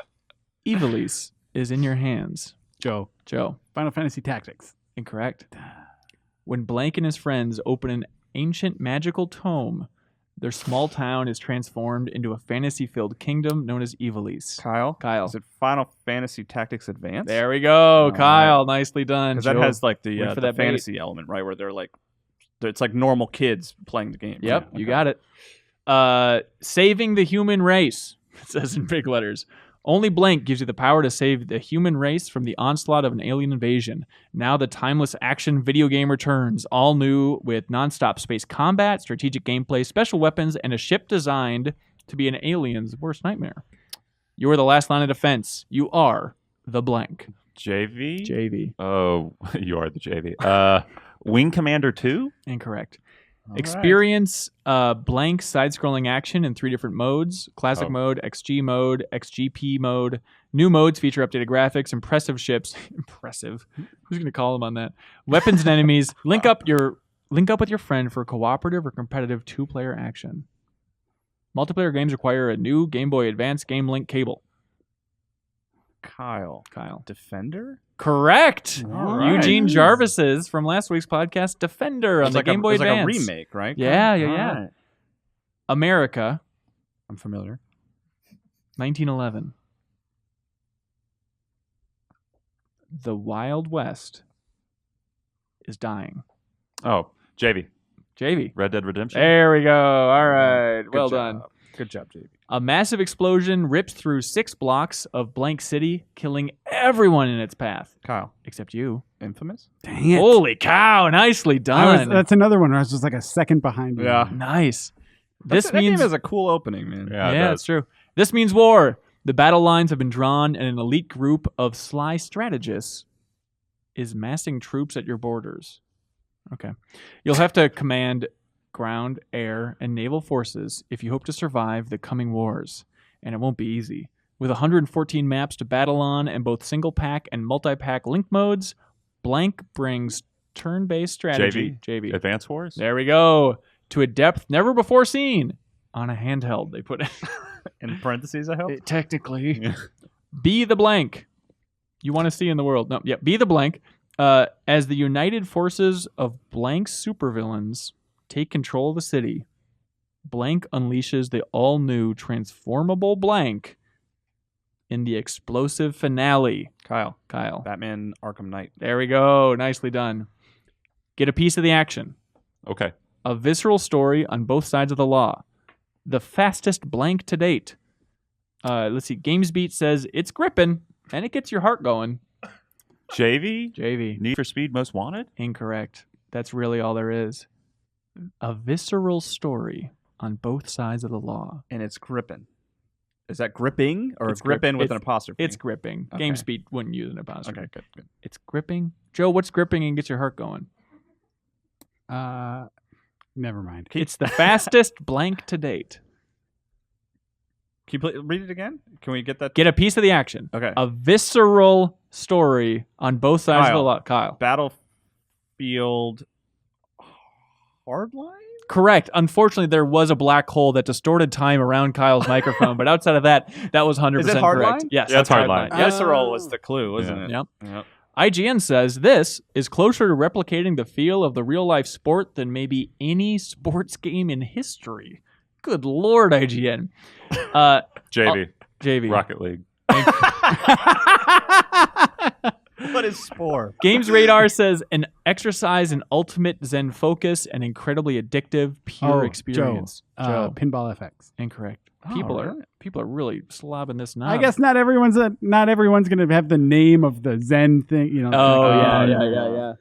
Ivalice is in your hands. Joe, Joe, Final Fantasy Tactics. incorrect. When Blank and his friends open an ancient magical tome, their small town is transformed into a fantasy-filled kingdom known as Ivalice. Kyle. Is it Final Fantasy Tactics Advance? There we go, All Kyle. Nicely done. Because that Joe. has like wait the for that bait. fantasy element, right? Where they're like, it's like normal kids playing the game. Yep, right? you Okay. got it. Saving the human race. It says in big letters. Only Blank gives you the power to save the human race from the onslaught of an alien invasion. Now the timeless action video game returns, all new with nonstop space combat, strategic gameplay, special weapons, and a ship designed to be an alien's worst nightmare. You are the last line of defense. You are the Blank. JV? JV. Oh, you are the JV. Wing Commander 2? Incorrect. Experience blank side-scrolling action in 3 different modes: classic Oh. mode, XG mode, XGP mode. New modes feature updated graphics, impressive ships. Impressive. Who's going to call them on that? Weapons and enemies. Link up with your friend for cooperative or competitive 2-player action. Multiplayer games require a new Game Boy Advance Game Link cable. Kyle. Defender? Correct. All right. Eugene Jarvis's from last week's podcast, Defender on It's the like Game Boy it's Advance. like a remake, right? Yeah. All right. America, I'm familiar. 1911. The Wild West is dying. Oh, JV. JV. Red Dead Redemption. There we go. All right. Good Well job. done. Good job, JB. A massive explosion rips through 6 blocks of blank city, killing everyone in its path. Kyle. Except you. Infamous? Dang it. Holy cow. Nicely done. That's another one where I was just like a second behind you. Yeah. Nice. That game means has a cool opening, man. Yeah, it yeah, does. it's true. This means war. The battle lines have been drawn, and an elite group of sly strategists is massing troops at your borders. Okay. You'll have to command ground, air, and naval forces if you hope to survive the coming wars. And it won't be easy. With 114 maps to battle on and both single-pack and multi-pack link modes, Blank brings turn-based strategy. JV. Advance Wars. There we go. To a depth never before seen on a handheld, they put it. In parentheses, I hope. Technically. Be the blank you want to see in the world. No, yeah, be the blank. As the united forces of blank supervillains take control of the city, Blank unleashes the all-new transformable Blank in the explosive finale. Kyle. Batman Arkham Knight. There we go. Nicely done. Get a piece of the action. Okay. A visceral story on both sides of the law. The fastest Blank to date. Let's see. GamesBeat says it's gripping and it gets your heart going. JV. Need for Speed Most Wanted. Incorrect. That's really all there is. A visceral story on both sides of the law. And it's gripping. Is that gripping or It's gripping with it's- an apostrophe? It's gripping. Okay. GamesBeat wouldn't use an apostrophe. Okay, good. It's gripping. Joe, what's gripping and gets your heart going? Never mind. It's the fastest Blank to date. Can you read it again? Can we get that? Get a piece of the action. Okay. A visceral story on both sides of the law. Kyle. Battlefield Hardline? Correct. Unfortunately, there was a black hole that distorted time around Kyle's microphone, but outside of that, that was 100% Is it correct. Hardline? Yes, Yeah, it's that's Hardline. Yes. Visceral was the clue, wasn't it? Yep. Yep. IGN says this is closer to replicating the feel of the real-life sport than maybe any sports game in history. Good Lord, IGN. JV. JV. Rocket League. What is Spore? Games Radar says an exercise in ultimate Zen focus and incredibly addictive, pure experience. Joe. Pinball FX. Incorrect. Oh, People really? are really slobbing this knob. I guess not everyone's going to have the name of the Zen thing. You know. Oh,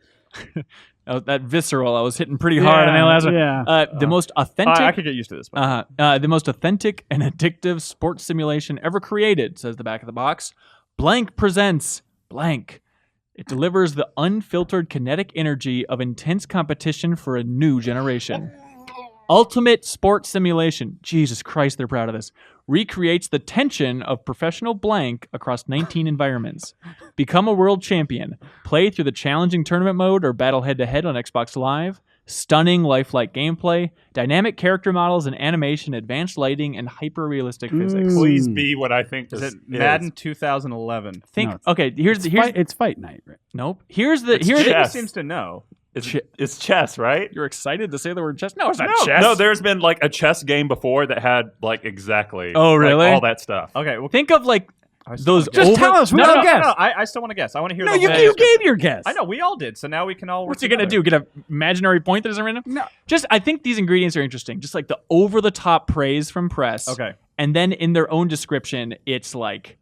yeah. That visceral. I was hitting pretty hard on that last one. Yeah. The most authentic. I could get used to this. The most authentic and addictive sports simulation ever created, says the back of the box. Blank presents Blank. It delivers the unfiltered kinetic energy of intense competition for a new generation. Ultimate sports simulation. Jesus Christ, they're proud of this. Recreates the tension of professional Blank across 19 environments. Become a world champion. Play through the challenging tournament mode or battle head-to-head on Xbox Live. Stunning lifelike gameplay, dynamic character models and animation, advanced lighting, and hyper-realistic physics. Please be what I think Is this it Madden 2011? No, Okay, here's it's Fight Night. Right? nope. Here's JB chess. seems to know. It's chess, right? You're excited to say the word chess? No, it's not chess. No, there's been like a chess game before that had like exactly. Oh, like, really? all that stuff. Okay, well, Think of like those. Just over- tell us. We No, don't no, guess. No, I still want to guess. I want to hear. No, the you whole gave your guess. I know we all did, so now we can all. What's he gonna do? Get an imaginary point that isn't random? No. Just I think these ingredients are interesting. Just like the over-the-top praise from press. Okay. And then in their own description, it's like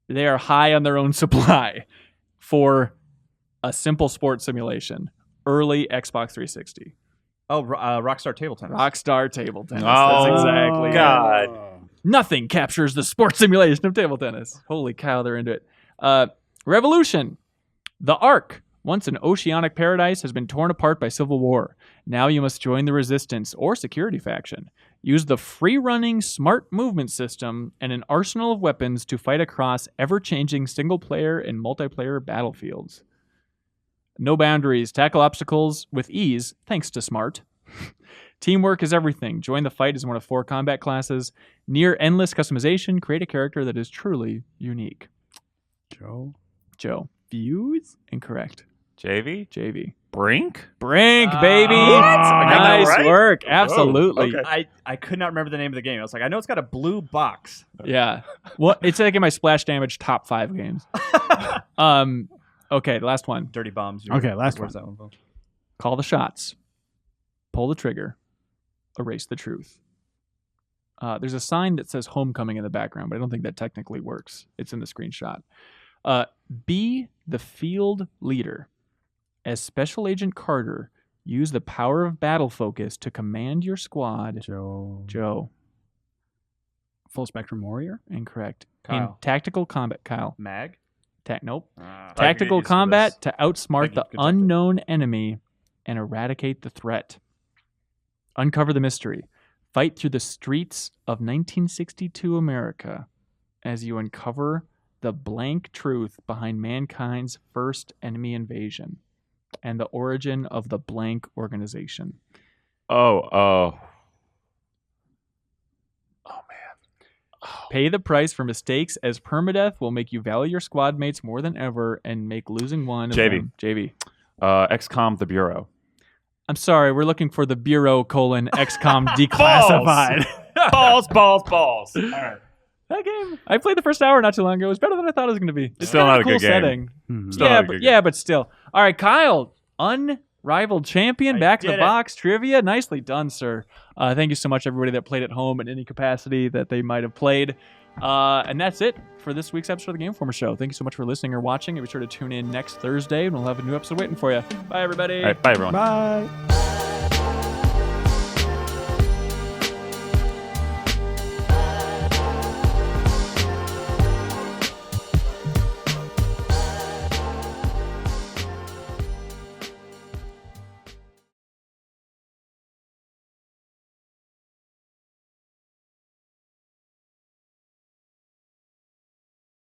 they are high on their own supply for a simple sports simulation. Early Xbox 360. Oh, Rockstar Table Tennis. Rockstar Table Tennis. Oh, That's exactly it. God. Nothing captures the sports simulation of table tennis. Holy cow, they're into it. Revolution. The Ark. Once an oceanic paradise has been torn apart by civil war. Now you must join the resistance or security faction. Use the free-running smart movement system and an arsenal of weapons to fight across ever-changing single-player and multiplayer battlefields. No boundaries. Tackle obstacles with ease thanks to smart. Teamwork is everything. Join the fight as one of 4 combat classes. Near endless customization. Create a character that is truly unique. Joe. Views? Incorrect. JV? Brink, baby. What? Nice right? work. Absolutely. Oh, okay. I could not remember the name of the game. I was like, I know it's got a blue box. Yeah. Well, it's like in my splash damage top 5 games. Okay, last one. Dirty Bombs. Okay, last where's one. that one from? Call the shots. Pull the trigger. Erase the truth. There's a sign that says homecoming in the background, but I don't think that technically works. It's in the screenshot. Be the field leader. As Special Agent Carter, use the power of battle focus to command your squad. Joe. Full Spectrum Warrior? Incorrect. Kyle. In tactical combat, Kyle. Mag? Nope. I Tactical could get used to combat this. to outsmart Thank you. the Good job, unknown enemy and eradicate the threat. Uncover the mystery. Fight through the streets of 1962 America as you uncover the blank truth behind mankind's first enemy invasion and the origin of the blank organization. Oh. Pay the price for mistakes, as permadeath will make you value your squad mates more than ever and make losing one of JV. them. JV. XCOM: The Bureau. I'm sorry, we're looking for the Bureau : XCOM declassified. Balls. All right. That game, I played the first hour not too long ago. It was better than I thought it was going to be. It's Still kinda not a cool good game. setting. Mhm. Still not a good game. But still. All right, Kyle, unrivaled champion, I back in the did it. box trivia. Nicely done, sir. Thank you so much, everybody that played at home in any capacity that they might have played. And that's it for this week's episode of the Game Informer Show. Thank you so much for listening or watching. And be sure to tune in next Thursday, and we'll have a new episode waiting for you. Bye, everybody. All right, bye, everyone. Bye.